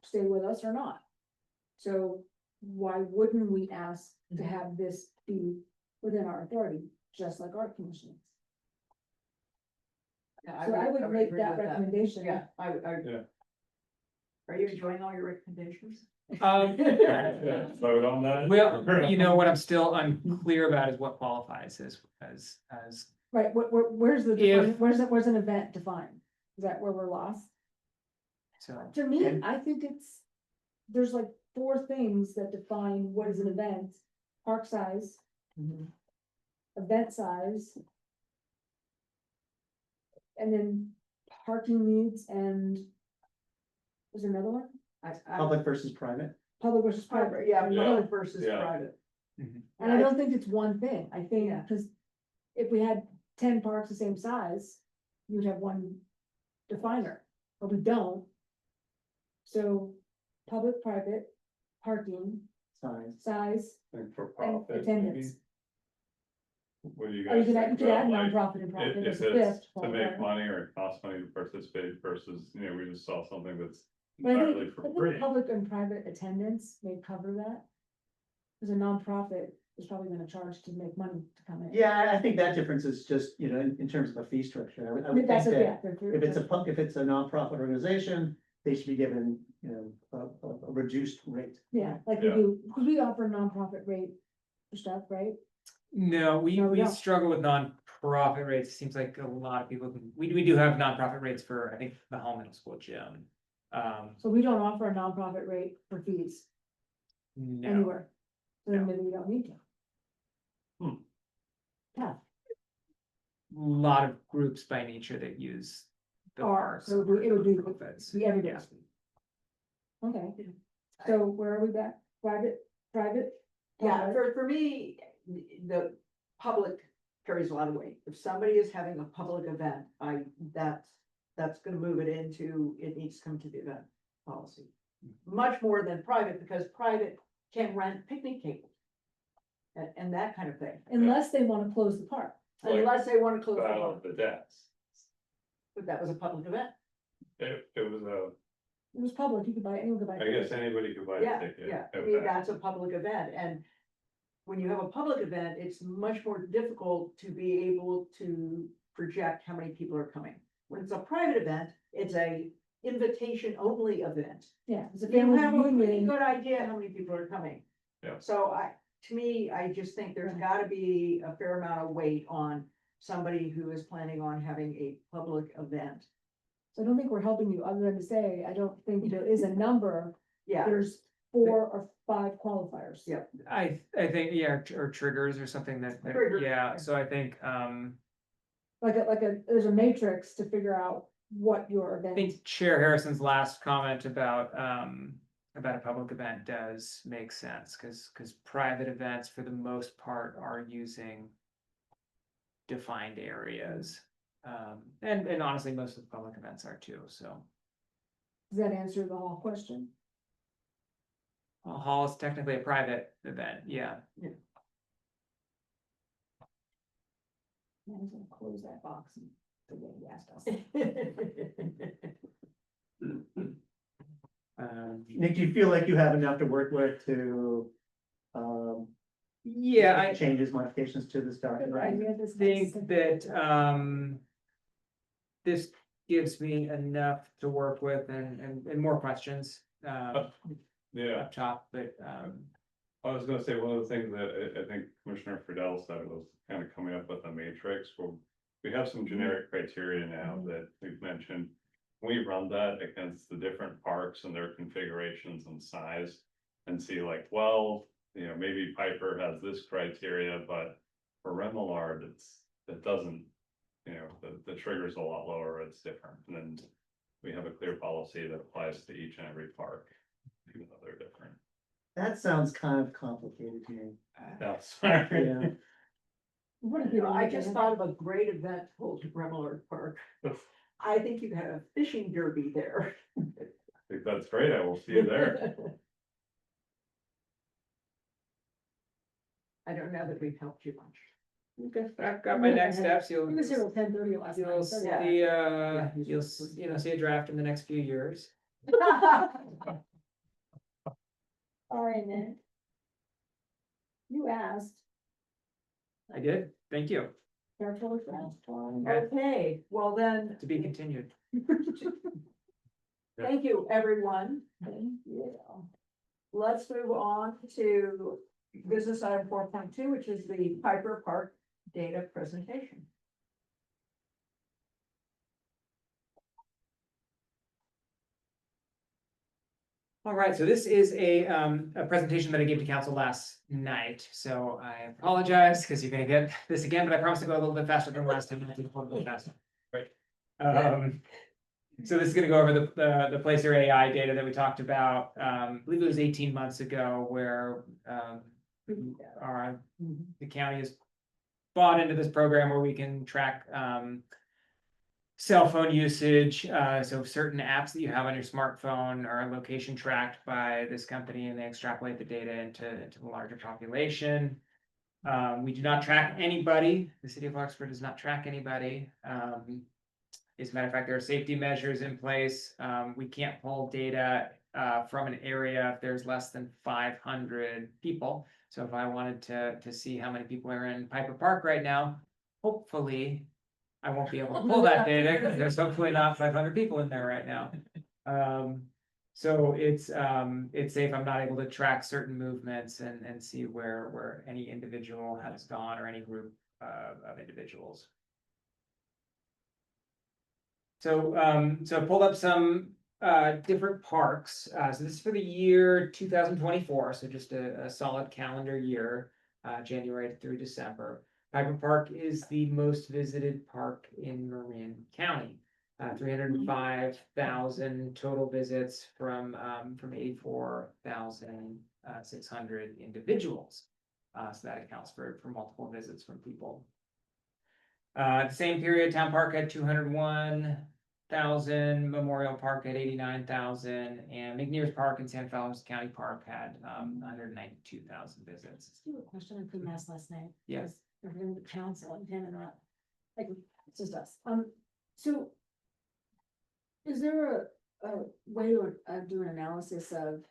stay with us or not. So why wouldn't we ask to have this be within our authority, just like art commissions? Yeah, So I would make agree that with recommendation. Yeah, I would. Yeah. Are you enjoying all your recommendations? Vote on that? Well, what I'm still unclear about is what qualifies as. Right, where's the, If- where's an event defined? Is that where we're lost? So, To me, I think there's like 4 things that define what is an event: park size, event size. And then parking needs, and is there another one? Public versus private. Public versus private. Private, yeah, Yeah. public versus Yeah. private. And I don't think it's one thing, I think, Yeah. because if we had 10 parks the same size, you'd have one definer, but we don't. So, public, private, parking, Size. size, And for and profit, maybe? attendance. What do you Or you guys could think add about, like, nonprofit and profit if as it's a fifth. to make qualifier. money or it costs money to participate versus, we just saw something that's But I entirely think, for I think free. public and private attendance may cover that. Because a nonprofit is probably gonna charge to make money to come in. Yeah, I think that difference is just, in terms of a fee structure, I would think That's that. it, yeah. they're- If it's a nonprofit organization, they should be given, a reduced rate. Yeah, like we Yeah. do, because we offer nonprofit rate for stuff, right? no, No, we we don't. struggle with nonprofit rates. It seems like a lot of people, we do have nonprofit rates for, I think, the Hall Middle School gym. So we don't offer a nonprofit rate for fees No, anywhere. So then maybe we don't need to. Lot of groups by nature that use the Or, parks. so it would be, Profits. be everybody. Yeah. Okay, so where are we at? Private? Yeah, for me, the public carries a lot of weight. If somebody is having a public event, that's gonna move it into, it needs to come to the event policy. Much more than private, because private can rent picnic tables. And that kind of thing, Unless they wanna close the park. unless they wanna close the Style park, of the decks. but that was a public event. It was It was public, you could buy, anyone could buy. I guess anybody could buy a Yeah, ticket. yeah, I of mean, that. that's a public event, and when you have a public event, it's much more difficult to be able to project how many people are coming. When it's a private event, it's a invitation only event. Yeah, it's a You family have a pretty reunion. good idea how many people are coming. Yeah. So to me, I just think there's gotta be a fair amount of weight on somebody who is planning on having a public event. So I don't think we're helping you, other than to say, I don't think there is a number, Yeah, there's 4 or 5 qualifiers. Yeah. I think, yeah, or triggers or something that, Trigger, yeah, yeah. so I think, There's a matrix to figure out what your I event. think Chair Harrison's last comment about a public event does make sense, because private events for the most part are using defined areas. And honestly, most of the public events are too, so. Does that answer the whole question? A hall is technically a private event, yeah. I'm just gonna close that box and forget he asked us. Nick, do you feel like you have enough to work with to, Yeah, make changes, modifications to this document? Right, we had this think next- that this gives me enough to work with and more questions Yeah, up top, but I was gonna say, one of the things that I think Commissioner Friedel said was kind of coming up with a matrix, where we have some generic criteria now that we've mentioned. We run that against the different parks and their configurations and size, and see like, well, maybe Piper has this criteria, but for Remillard, it doesn't. The trigger's a lot lower, it's different, and then we have a clear policy that applies to each and every park, even though they're different. That sounds kind of complicated to me. That's. Yeah. What if you don't I make just it? thought of a great event to hold at Remillard Park. I think you could have a fishing derby there. I think that's great, I will see you there. I don't know that we've helped you much. okay, I've got my next steps, you'll. We was here till 10:30 last night. You'll so see, yeah. you'll, see a draft in the next few years. All right, Nick. You asked. I did, thank you, Careful with that. Okay, well then, to be continued. thank you, everyone. Yeah. Let's move on to business item 4.2, which is the Piper Park data presentation. All right, so this is a presentation that I gave to council last night, so I apologize, because you're gonna get this again, but I promise to go a little bit faster than last time. I did a little bit faster. Right. So this is gonna go over the Placer AI data that we talked about, I believe it was 18 months ago, where the county has bought into this program where we can track cell phone usage, so certain apps that you have on your smartphone are location tracked by this company, and they extrapolate the data into the larger population. We do not track anybody. The city of Larkspur does not track anybody. As a matter of fact, there are safety measures in place. We can't pull data from an area if there's less than 500 people. So if I wanted to see how many people are in Piper Park right now, hopefully I won't be able to pull that data, because there's hopefully not 500 people in there right now. So it's safe. I'm not able to track certain movements and see where any individual has gone, or any group of individuals. So I pulled up some different parks. So this is for the year 2024, so just a solid calendar year, January through December. Piper Park is the most visited park in Marin County. 305,000 total visits from 84,600 individuals. So that accounts for multiple visits from people. The same period, Town Park had 201,000, Memorial Park had 89,000, and McNears Park and San Felipe County Park had 192,000 visits. Let's do a question I couldn't ask last night. Yes. We're in the council and Ken and not, like, it's just us. So is there a way to do an analysis of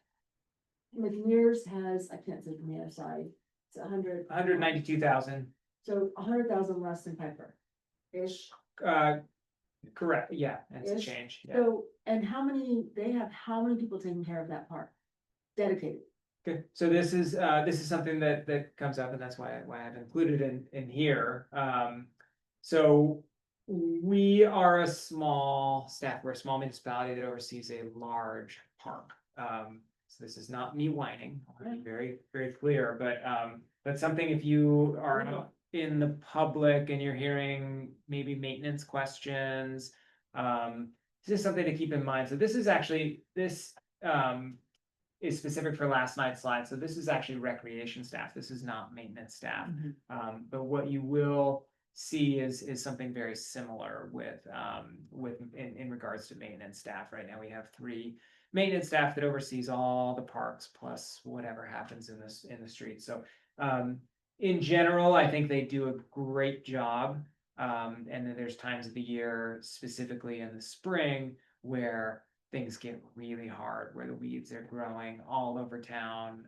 McNears has, I can't say McNears, sorry, it's 192,000. So 100,000 less than Piper, ish. Correct, yeah, that's a Ish. change, yeah. So, and how many people taking care of that park? Dedicated. Good, so this is something that comes up, and that's why I've included in here. So we are a small staff, we're a small municipality that oversees a large park. So this is not me whining, I want to be very, very clear, but something, if you are in the public and you're hearing maybe maintenance questions, this is something to keep in mind. So this is actually, this is specific for last night's slide. So this is actually recreation staff. This is not maintenance staff. But what you will see is something very similar with in regards to maintenance staff. Right now we have 3 maintenance staff that oversees all the parks plus whatever happens in the street. So in general, I think they do a great job. And then there's times of the year, specifically in the spring, where things get really hard, where the weeds are growing all over town.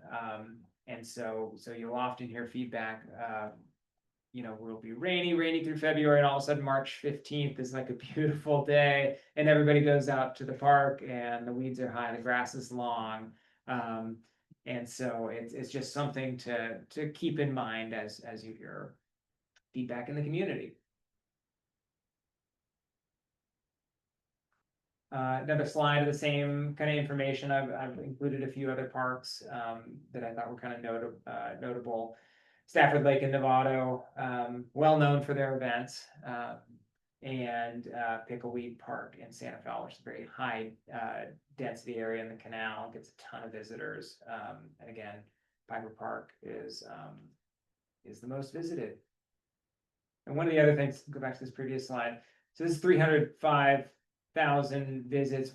And so you'll often hear feedback, will be rainy through February, and all of a sudden March 15th is like a beautiful day, and everybody goes out to the park and the weeds are high, the grass is long. And so it's just something to keep in mind as you hear feedback in the community. Another slide of the same kind of information. I've included a few other parks that I thought were kind of notable. Stafford Lake in Novato, well known for their events, and Pickleweed Park in Santa Fe, which is a very high density area in the canal, gets a ton of visitors. And again, Piper Park is the most visited. And one of the other things, go back to this previous slide. So this is 305,000 visits.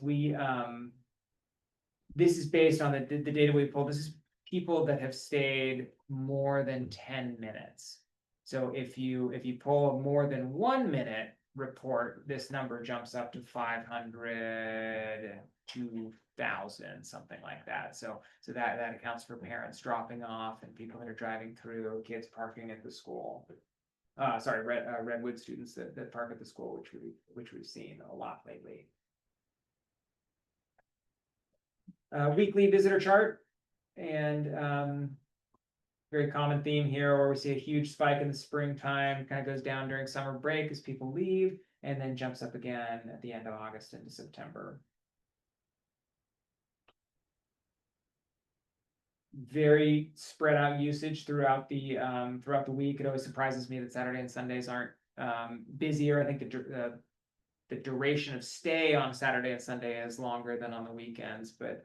This is based on the data we pulled. This is people that have stayed more than 10 minutes. So if you pull a more than 1 minute report, this number jumps up to 500, 2,000, something like that. So that accounts for parents dropping off and people that are driving through, kids parking at the school. Redwood students that park at the school, which we've seen a lot lately. Weekly visitor chart, and very common theme here, where we see a huge spike in the springtime, kind of goes down during summer break as people leave, and then jumps up again at the end of August into September. Very spread out usage throughout the week. It always surprises me that Saturday and Sundays aren't busier. I think the duration of stay on Saturday and Sunday is longer than on the weekends, but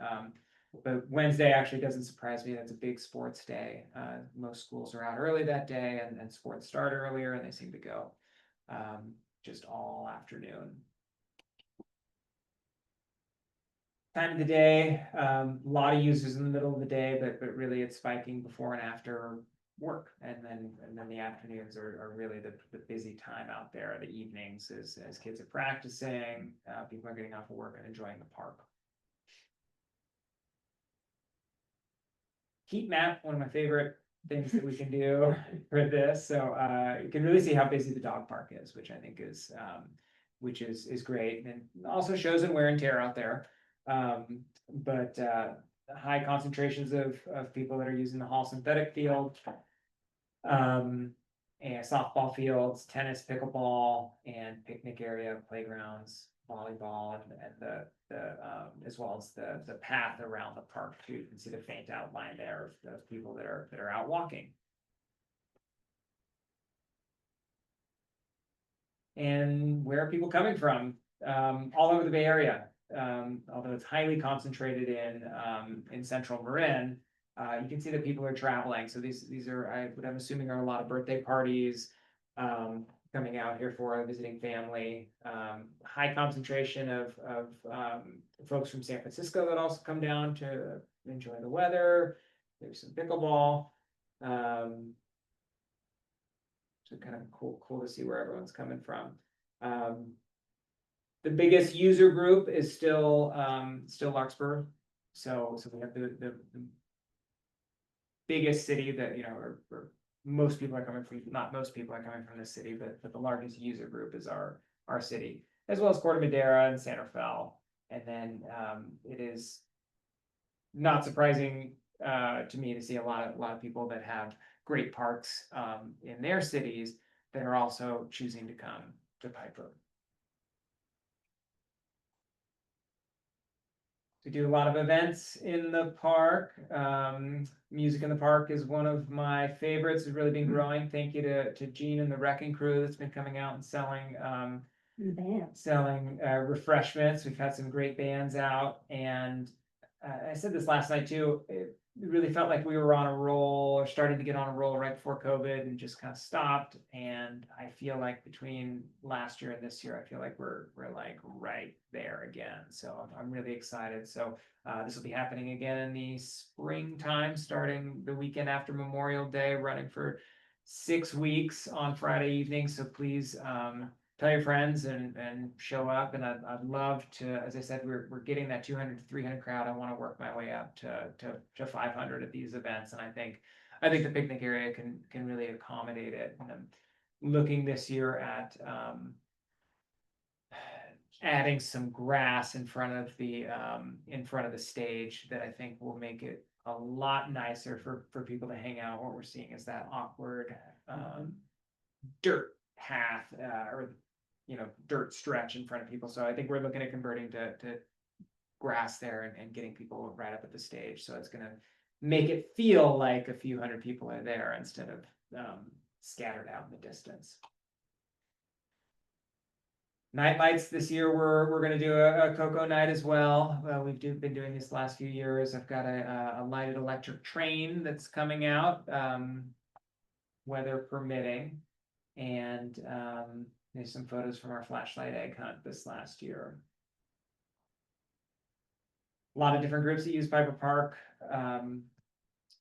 Wednesday actually doesn't surprise me. That's a big sports day. Most schools are out early that day, and sports start earlier, and they seem to go just all afternoon. Time of the day, a lot of users in the middle of the day, but really it's spiking before and after work, and then the afternoons are really the busy time out there. The evenings as kids are practicing, people are getting off of work and enjoying the park. Heat map, one of my favorite things that we can do for this. So you can really see how busy the dog park is, which I think is great, and also shows in wear and tear out there. But high concentrations of people that are using the Hall synthetic field. and softball fields, tennis, pickleball, and picnic area, playgrounds, volleyball, and as well as the path around the park too. You can see the faint outline there of people that are out walking. And where are people coming from? All over the Bay Area. Although it's highly concentrated in central Marin, you can see that people are traveling. So these are, I'm assuming, are a lot of birthday parties, coming out here for visiting family. High concentration of folks from San Francisco that also come down to enjoy the weather. There's some pickleball. So kind of cool to see where everyone's coming from. The biggest user group is still Larkspur. So we have the biggest city that, or most people are coming from, not most people are coming from the city, but the largest user group is our city, as well as Corte Madera and San Rafael. And then it is not surprising to me to see a lot of people that have great parks in their cities that are also choosing to come to Piper. We do a lot of events in the park. Music in the park is one of my favorites. It's really been growing. Thank you to Gene and the Wrecking Crew that's been coming out and selling refreshments. We've had some great bands out, and I said this last night too. It really felt like we were on a roll, or starting to get on a roll right before COVID, and just kind of stopped. And I feel like between last year and this year, I feel like we're like right there again. So I'm really excited. So this will be happening again in the springtime, starting the weekend after Memorial Day, running for 6 weeks on Friday evening. So please tell your friends and show up. And I'd love to, as I said, we're getting that 200 to 300 crowd. I want to work my way up to 500 at these events. And I think the picnic area can really accommodate it. And I'm looking this year at adding some grass in front of the stage that I think will make it a lot nicer for people to hang out. What we're seeing is that awkward dirt path or dirt stretch in front of people. So I think we're looking at converting to grass there and getting people right up at the stage. So it's going to make it feel like a few hundred people are there instead of scattered out in the distance. Night lights this year, we're going to do a cocoa night as well. We've been doing this the last few years. I've got a lighted electric train that's coming out, weather permitting. And there's some photos from our flashlight egg hunt this last year. A lot of different groups that use Piper Park. I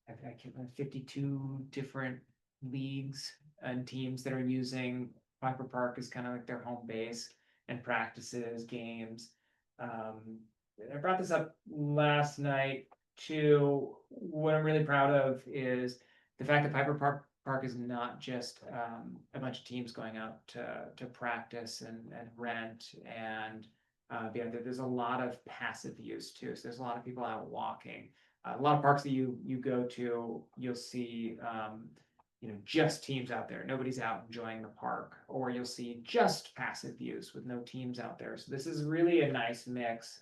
can't remember, 52 different leagues and teams that are using Piper Park as kind of like their home base and practices, games. I brought this up last night too. What I'm really proud of is the fact that Piper Park is not just a bunch of teams going out to practice and rent and there's a lot of passive use too. So there's a lot of people out walking. A lot of parks that you go to, you'll see just teams out there. Nobody's out enjoying the park, or you'll see just passive use with no teams out there. So this is really a nice mix,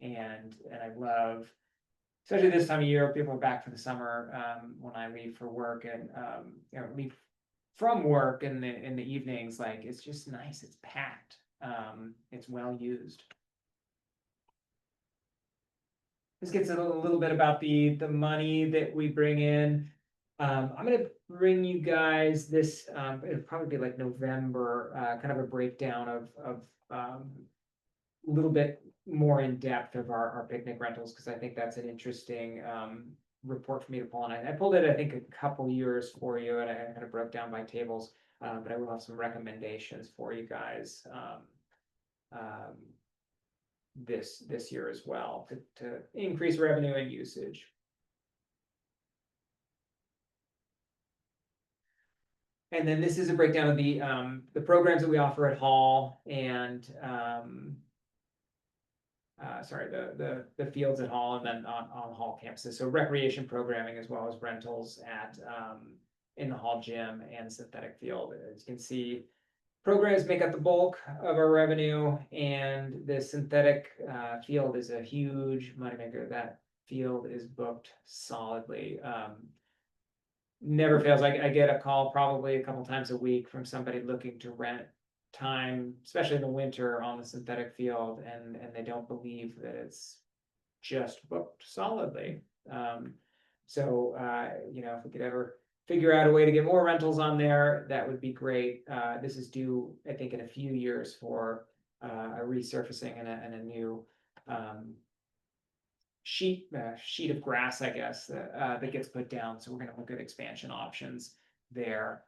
and I love. Especially this time of year, people are back for the summer. When I leave for work and leave from work in the evenings, like it's just nice. It's packed. It's well used. This gets a little bit about the money that we bring in. I'm going to bring you guys this. It'll probably be like November, kind of a breakdown of a little bit more in depth of our picnic rentals, because I think that's an interesting report for me to pull on. I pulled it, I think, a couple years for you, and I kind of broke down by tables, but I will have some recommendations for you guys this year as well to increase revenue and usage. And then this is a breakdown of the programs that we offer at Hall and the fields at Hall and then on Hall campuses. So recreation programming as well as rentals at in the hall gym and synthetic field. As you can see, programs make up the bulk of our revenue, and the synthetic field is a huge moneymaker. That field is booked solidly. Never fails. I get a call probably a couple times a week from somebody looking to rent time, especially in the winter, on the synthetic field, and they don't believe that it's just booked solidly. So if we could ever figure out a way to get more rentals on there, that would be great. This is due, I think, in a few years for a resurfacing and a new sheet of grass, I guess, that gets put down. So we're going to look at expansion options there,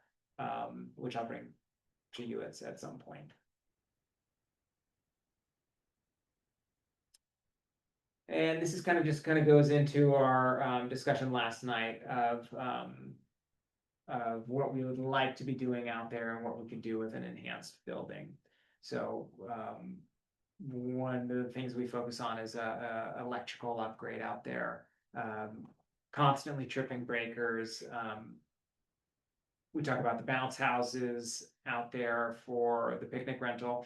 which I'll bring to you at some point. And this is kind of goes into our discussion last night of what we would like to be doing out there and what we could do with an enhanced building. So one of the things we focus on is a electrical upgrade out there, constantly tripping breakers. We talk about the bounce houses out there for the picnic rental.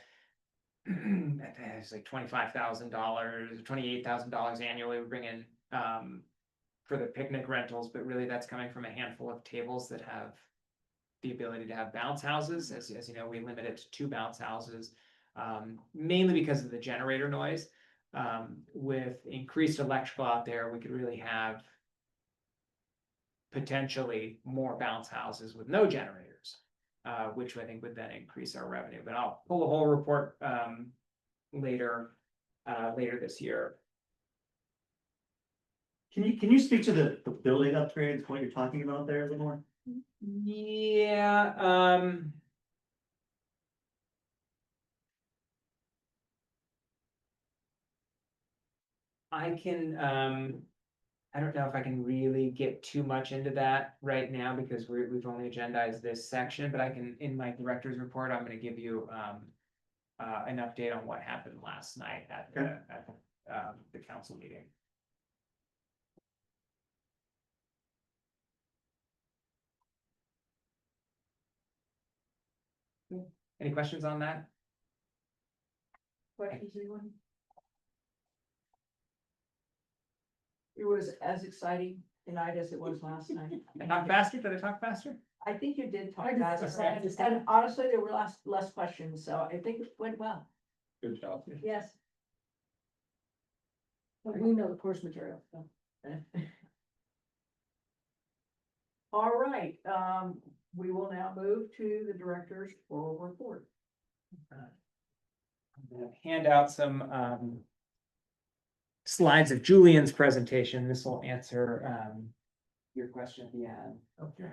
It's like $25,000, $28,000 annually we bring in for the picnic rentals, but really that's coming from a handful of tables that have the ability to have bounce houses. As you know, we limit it to 2 bounce houses, mainly because of the generator noise. With increased electrical out there, we could really have potentially more bounce houses with no generators, which I think would then increase our revenue. But I'll pull a whole report later this year. Can you speak to the building upgrades, what you're talking about there a little more? Yeah, I can, I don't know if I can really get too much into that right now because we've only agendized this section, but I can, in my director's report, I'm gonna give you an update on what happened last night at the council meeting. Any questions on that? Questions, anyone? It was as exciting tonight as it was last night. I talk faster? Did I talk faster? I think you did talk I just- fast, I just- and honestly, there were less questions, so I think it went well. Good job. Yes. But we know the course material, so. All right, we will now move to the director's oral report. I'm gonna hand out some slides of Julian's presentation. This will answer your question at the end. Okay.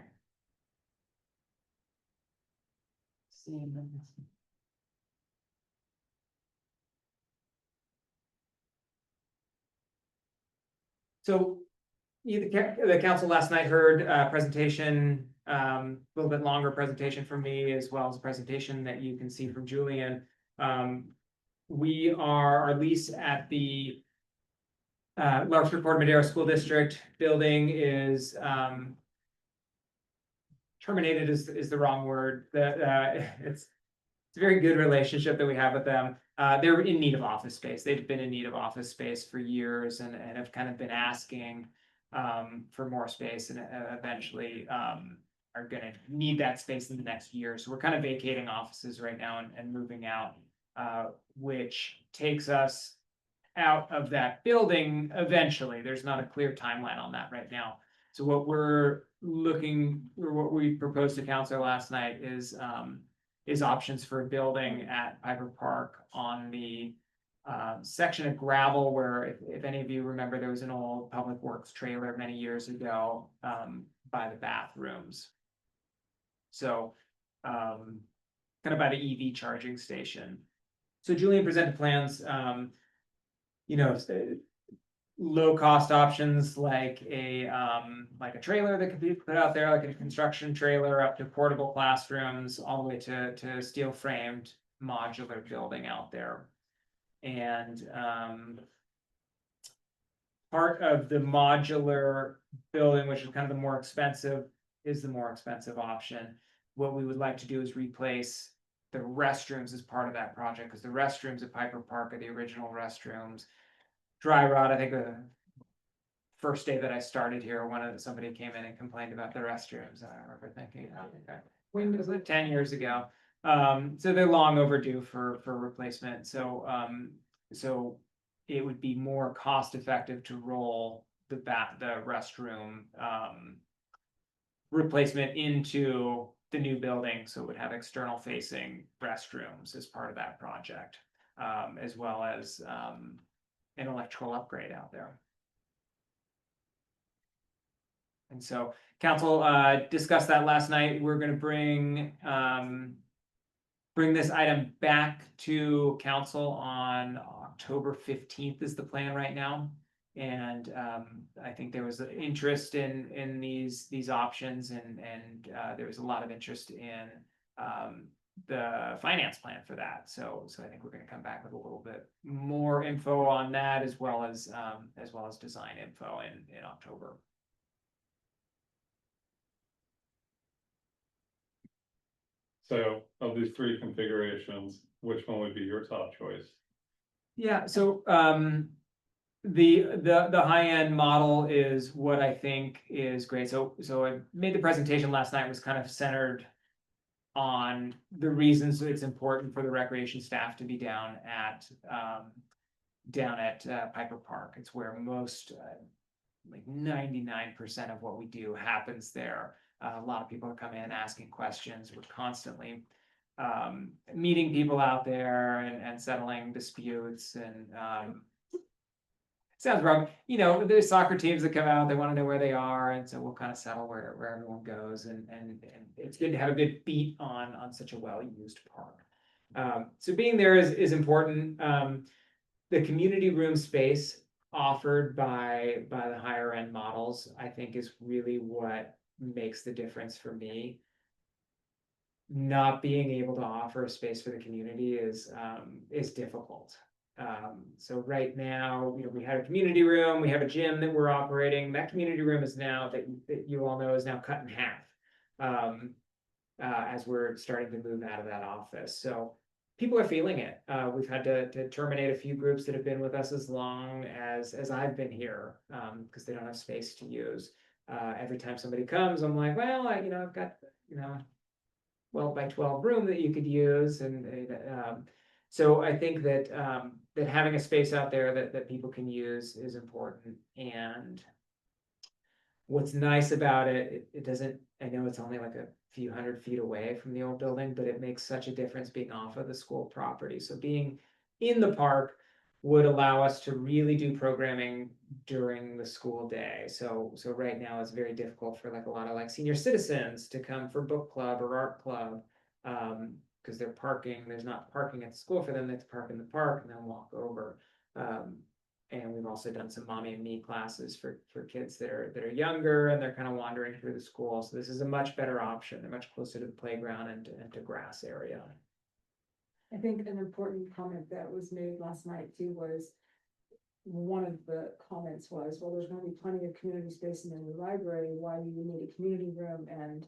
So the council last night heard a presentation, a little bit longer presentation from me, as well as a presentation that you can see from Julian. Our lease at the Larkspur Madera School District building is terminated is the wrong word. It's a very good relationship that we have with them. They're in need of office space. They've been in need of office space for years and have kind of been asking for more space, and eventually are gonna need that space in the next year. So we're kind of vacating offices right now and moving out, which takes us out of that building eventually. There's not a clear timeline on that right now. So what we proposed to council last night is options for a building at Piper Park on the section of gravel where, if any of you remember, there was an old Public Works trailer many years ago by the bathrooms. So kind of by the EV charging station. So Julian presented plans, low cost options like a trailer that could be put out there, like a construction trailer, up to portable classrooms, all the way to steel framed modular building out there. And part of the modular building, which is kind of the more expensive is the more expensive option. What we would like to do is replace the restrooms as part of that project, because the restrooms at Piper Park are the original restrooms. Dry rot, I think the first day that I started here, somebody came in and complained about the restrooms, and I remember thinking, oh, okay, when was it, 10 years ago? So they're long overdue for replacement, so it would be more cost effective to roll the restroom replacement into the new building, so it would have external facing restrooms as part of that project, as well as an electrical upgrade out there. And so council discussed that last night. We're gonna bring this item back to council on October 15th is the plan right now. And I think there was an interest in these options, and there was a lot of interest in the finance plan for that. So I think we're going to come back with a little bit more info on that, as well as design info in October. So of these three configurations, which one would be your top choice? Yeah, so the high-end model is what I think is great. So I made the presentation last night, was kind of centered on the reasons that it's important for the recreation staff to be down at Piper Park. It's where most like 99% of what we do happens there. A lot of people are coming in asking questions. We're constantly meeting people out there and settling disputes, and sounds wrong. You know, there's soccer teams that come out, they want to know where they are, and so we'll kind of settle where everyone goes, and it's good to have a good beat on such a well-used park. So being there is important. The community room space offered by the higher end models, I think, is really what makes the difference for me. Not being able to offer a space for the community is difficult. So right now, you know, we have a community room, we have a gym that we're operating. That community room is now, that you all know, is now cut in half as we're starting to move out of that office. So people are feeling it. We've had to terminate a few groups that have been with us as long as I've been here, because they don't have space to use. Every time somebody comes, I'm like, well, I've got 12 by 12 room that you could use, and so I think that that having a space out there that people can use is important. And what's nice about it doesn't, I know it's only like a few 100 feet away from the old building, but it makes such a difference being off of the school property. So being in the park would allow us to really do programming during the school day. So right now it's very difficult for like a lot of like senior citizens to come for book club or art club, because they're parking, there's not parking at the school for them. They have to park in the park and then walk over. And we've also done some mommy and me classes for kids that are younger, and they're kind of wandering through the school. So this is a much better option. They're much closer to the playground and to grass area. I think an important comment that was made last night too was, one of the comments was, well, there's gonna be plenty of community space in the new library, why do you need a community room? And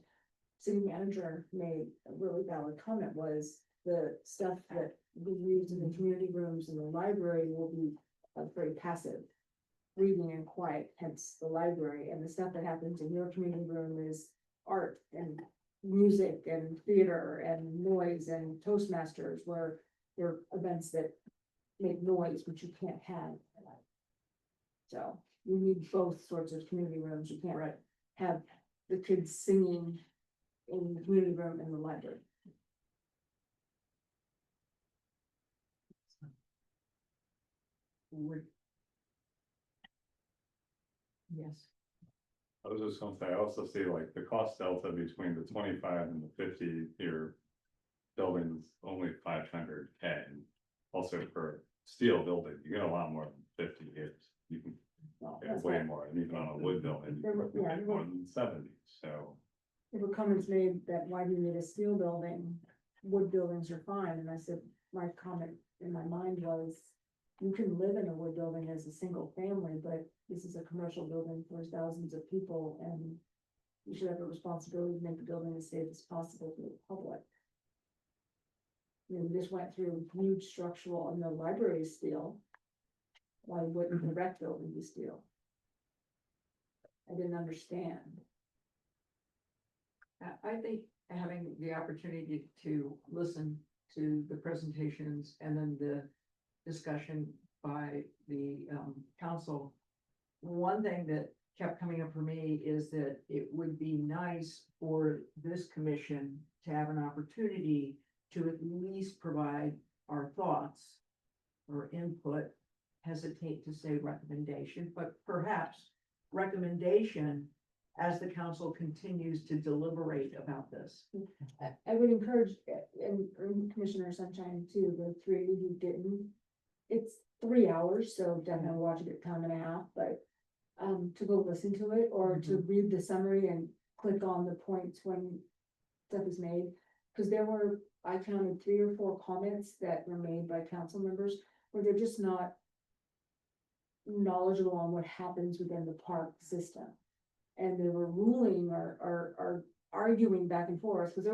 city manager made a really valid comment, was the stuff that we use in the community rooms in the library will be very passive reading and quiet, hence the library, and the stuff that happens in your community room is art and music and theater and noise and Toastmasters, where there are events that make noise, which you can't have. So you need both sorts of community rooms. You can't have the kids singing in the community room in the library. Yes. I was just gonna say, I also see like the cost delta between the 25 and the 50-year buildings only 500K. Also for a steel building, you get a lot more than 50 years. You can get way more, and even on a wood building, you can get more than 70. So There were comments made that, why do you need a steel building? Wood buildings are fine, and I said, my comment in my mind was, you can live in a wood building as a single family, but this is a commercial building for thousands of people, and we should have a responsibility to make the building as safe as possible for the public. We just went through huge structural, and the library is steel. Why wouldn't the rec building be steel? I didn't understand. I think having the opportunity to listen to the presentations and then the discussion by the council. One thing that kept coming up for me is that it would be nice for this commission to have an opportunity to at least provide our thoughts or input. Hesitate to say recommendation, but perhaps recommendation as the council continues to deliberate about this. I would encourage, and Commissioner Sunshine too, the three who didn't. It's 3 hours, so definitely watch it at time and a half, but to go listen to it or to read the summary and click on the points when stuff is made. Cause I counted 3 or 4 comments that were made by council members where they're just not knowledgeable on what happens within the park system. And they were ruling or arguing back and forth, because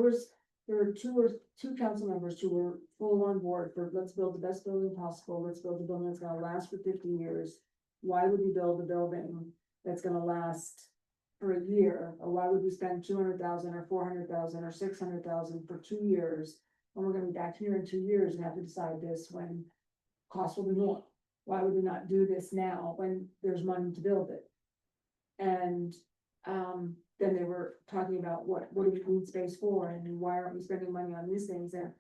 there were two council members who were full on board for, let's build the best building possible, let's build a building that's gonna last for 50 years. Why would we build a building that's gonna last for a year? Or why would we spend 200,000 or 400,000 or 600,000 for 2 years? And we're gonna be back here in 2 years and have to decide this when costs will be more. Why would we not do this now when there's money to build it? And then they were talking about what do we need space for, and why aren't we spending money on these things? And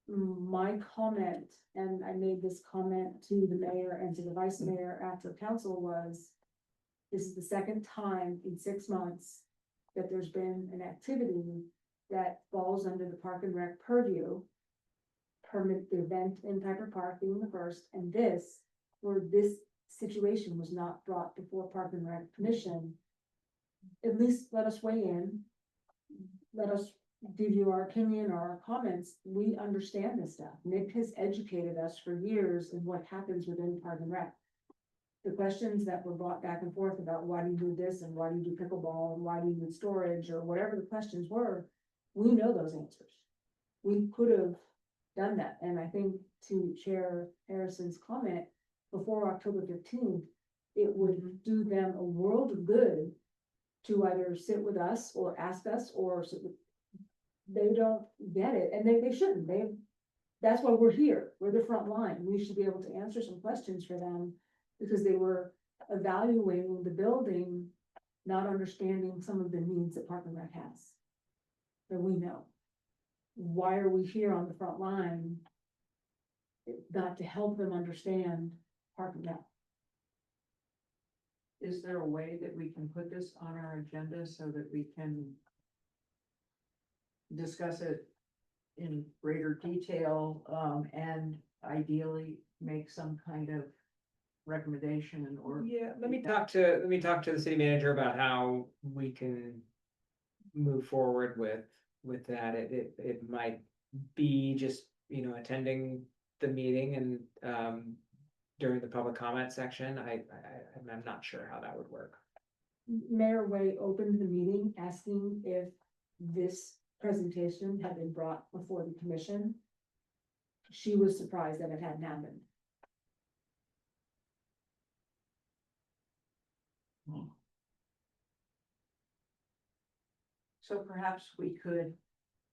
my comment, and I made this comment to the mayor and to the vice mayor after council, was this is the second time in 6 months that there's been an activity that falls under the Park and Rec purview. Permit the event in Piper Park being the first, and this, where this situation was not brought before Park and Rec Commission. At least let us weigh in. Let us give you our opinion or our comments. We understand this stuff. Nick has educated us for years in what happens within Park and Rec. The questions that were brought back and forth about why do you do this and why do you do pickleball and why do you need storage or whatever the questions were, we know those answers. We could have done that. And I think to Chair Harrison's comment, before October 15th, it would do them a world of good to either sit with us or ask us or sit with, they don't get it, and they shouldn't, that's why we're here, we're the front line, we should be able to answer some questions for them, because they were evaluating the building, not understanding some of the needs that Park and Rec has. That we know. Why are we here on the front line? Not to help them understand Park and Rec. Is there a way that we can put this on our agenda so that we can discuss it in greater detail, and ideally make some kind of recommendation or? Yeah, let me talk to the city manager about how we can move forward with that. It might be just, attending the meeting and during the public comment section. I'm not sure how that would work. Mayor Way opened the meeting asking if this presentation had been brought before the commission. She was surprised that it hadn't happened. So perhaps we could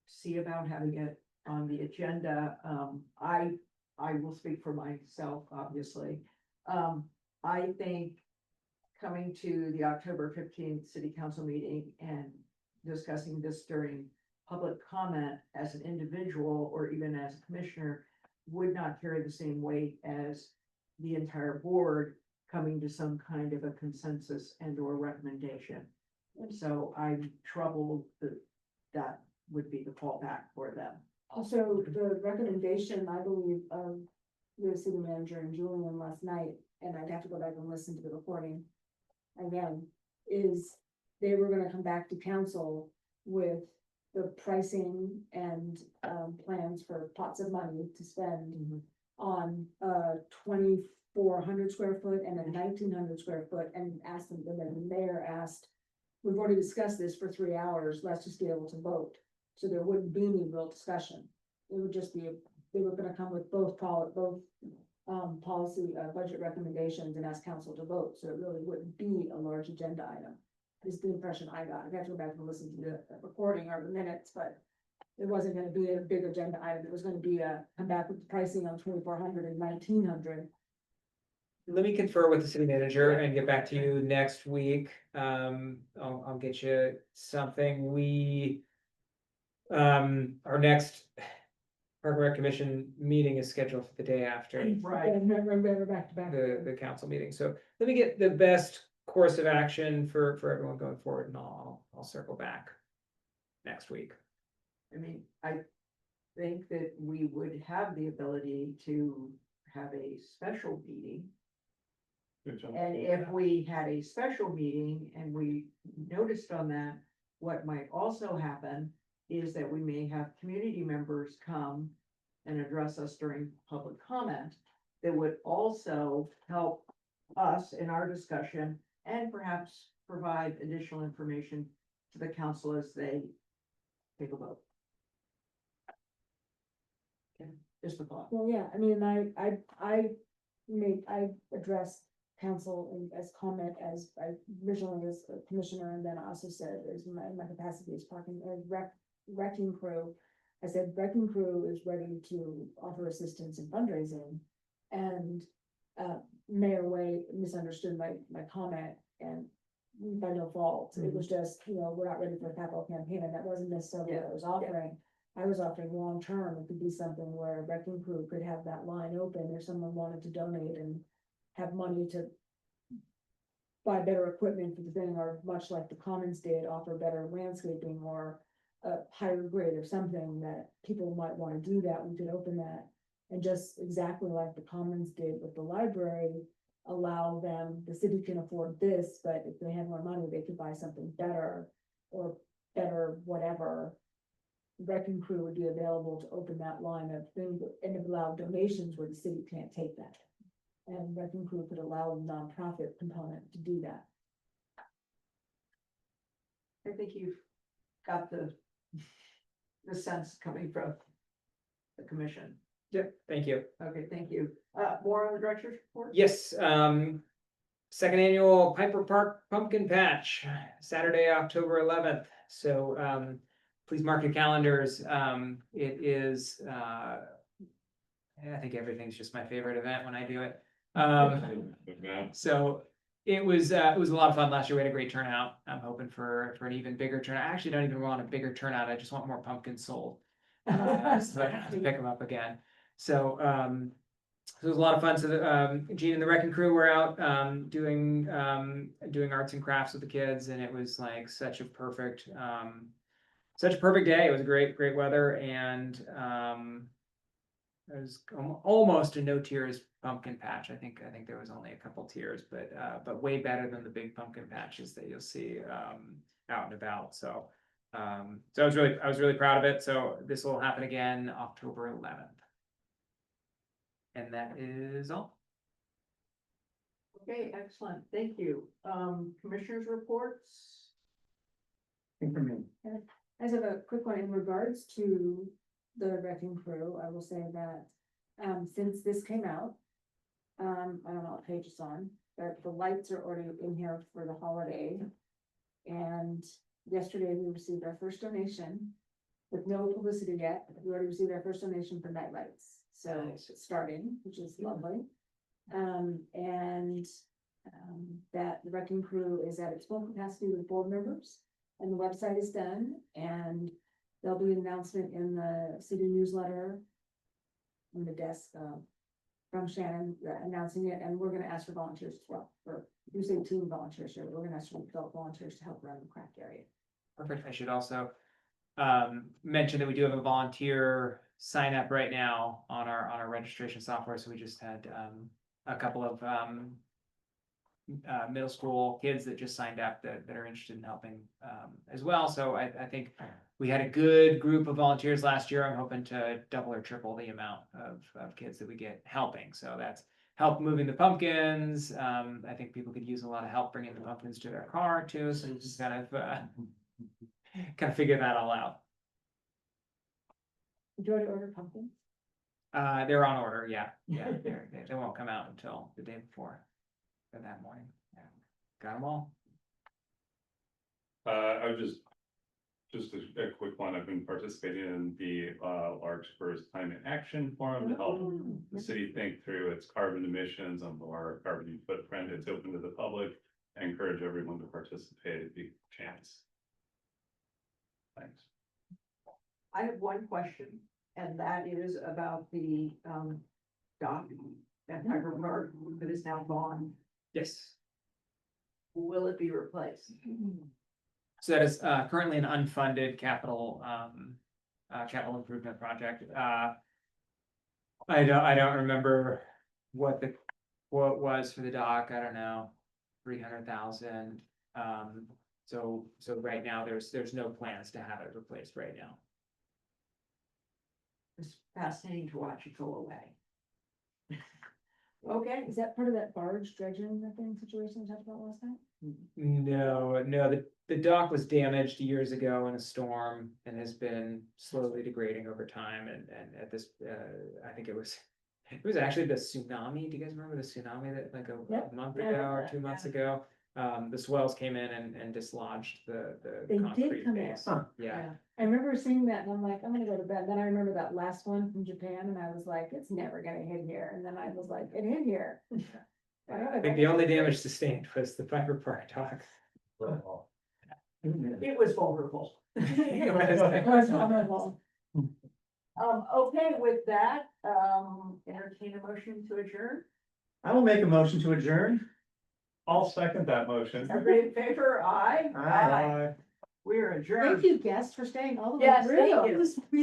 see about having it on the agenda. I will speak for myself, obviously. I think coming to the October 15th city council meeting and discussing this during public comment as an individual or even as a commissioner would not carry the same weight as the entire board coming to some kind of a consensus and or recommendation. And so I'm troubled that would be the fallback for them. Also, the recommendation, I believe, of the city manager and Julian last night, and I'd have to go back and listen to the recording again, is they were gonna come back to council with the pricing and plans for pots of money to spend on 2,400 square foot and a 1,900 square foot, and asked them, and then the mayor asked we've already discussed this for 3 hours, let's just be able to vote. So there wouldn't be any real discussion. It would just be, they were gonna come with both policy, budget recommendations and ask council to vote, so it really wouldn't be a large agenda item. Is the impression I got. I got to go back and listen to the recording or the minutes, but it wasn't gonna be a big agenda item. It was gonna be come back with the pricing on 2,400 and 1,900. Let me confer with the city manager and get back to you next week. I'll get you something. Our next Park and Rec Commission meeting is scheduled for the day after Right. And remember back to back. the council meeting. So let me get the best course of action for everyone going forward, and I'll circle back next week. I mean, I think that we would have the ability to have a special meeting. Good job. And if we had a special meeting and we noticed on that, what might also happen is that we may have community members come and address us during public comment that would also help us in our discussion and perhaps provide additional information to the council as they take a vote. Okay, just a thought. Well, yeah, I mean, I addressed council as comment as I originally as a commissioner, and then I also said as my capacity as parking, wrecking crew. I said wrecking crew is ready to offer assistance in fundraising, and Mayor Way misunderstood my comment, and by no fault, it was just, we're not ready for a capital campaign, and that wasn't necessarily what I was offering. I was offering long-term, it could be something where a wrecking crew could have that line open if someone wanted to donate and have money to buy better equipment for the thing, or much like the Commons did, offer better landscaping or a higher grade or something that people might want to do that, we could open that. And just exactly like the Commons did with the library, allow them, the city can afford this, but if they had more money, they could buy something better or better, whatever. Wrecking crew would be available to open that line of things and allow donations where the city can't take that. And wrecking crew could allow a nonprofit component to do that. I think you've got the sense coming from the commission. Yep, thank you. Okay, thank you. More on the director's report? Yes, second annual Piper Park Pumpkin Patch, Saturday, October 11th. So, please mark your calendars. It is, I think everything's just my favorite event when I do it. So it was a lot of fun last year. We had a great turnout. I'm hoping for an even bigger turnout. I actually don't even want a bigger turnout. I just want more pumpkins sold. So I don't have to pick them up again. So, it was a lot of fun. So Gene and the wrecking crew were out doing arts and crafts with the kids, and it was like such a perfect day. It was great weather, and it was almost a no tears pumpkin patch. I think there was only a couple tears, but way better than the big pumpkin patches that you'll see out and about. So I was really proud of it. So this will happen again October 11th. And that is all. Okay, excellent. Thank you. Commissioners' reports? Think for me. I just have a quick one in regards to the wrecking crew. I will say that, since this came out, I don't know what page it's on, but the lights are already in here for the holiday. And yesterday we received our first donation with no publicity yet. We already received our first donation for night lights. So Nice. it's starting, which is lovely. That the wrecking crew is at its full capacity with board members, and the website is done, and there'll be an announcement in the city newsletter on the desk from Shannon announcing it, and we're gonna ask for volunteers as well, for, you say team volunteers here, we're gonna ask for adult volunteers to help run the craft area. Perfect. I should also mention that we do have a volunteer sign up right now on our registration software. So we just had a couple of middle school kids that just signed up that are interested in helping as well. So I think we had a good group of volunteers last year. I'm hoping to double or triple the amount of kids that we get helping. So that's help moving the pumpkins. I think people could use a lot of help bringing the pumpkins to their car too, so just kind of figure that all out. Did you already order pumpkins? They're on order, yeah, they won't come out until the day before, or that morning, yeah. Got them all. I was just a quick one, I've been participating in the Larkspur's Climate Action Forum to help the city think through its carbon emissions and our carbon footprint. It's open to the public. I encourage everyone to participate if you chance. Thanks. I have one question, and that is about the, dock at Tiger Park that is now gone. Yes. Will it be replaced? So that is currently an unfunded capital improvement project. I don't remember what the quote was for the dock. I don't know, 300,000. So right now there's no plans to have it replaced right now. It's fascinating to watch it go away. Okay, Is that part of that barge dredging thing situation we talked about last night? No, the dock was damaged years ago in a storm and has been slowly degrading over time. And at this, I think it was actually the tsunami. Do you guys remember the tsunami that like Yep. a month Yeah, ago or yeah, 2 months ago? The swells came in and dislodged They the did concrete come in. base. Huh. Yeah. I remember seeing that and I'm like, I'm gonna go to bed. Then I remember that last one from Japan and I was like, it's never gonna hit here. And then I was like, it hit here. I think the only damage sustained was the Piper Park dock. it was vulnerable. It It was vulnerable. Okay, with that, entertain a motion to adjourn. I will make a motion to adjourn. I'll second that motion. Everybody in favor? Aye. Aye. We're adjourned. Thank you, guests, for staying all the way Yes, through. thank you. It was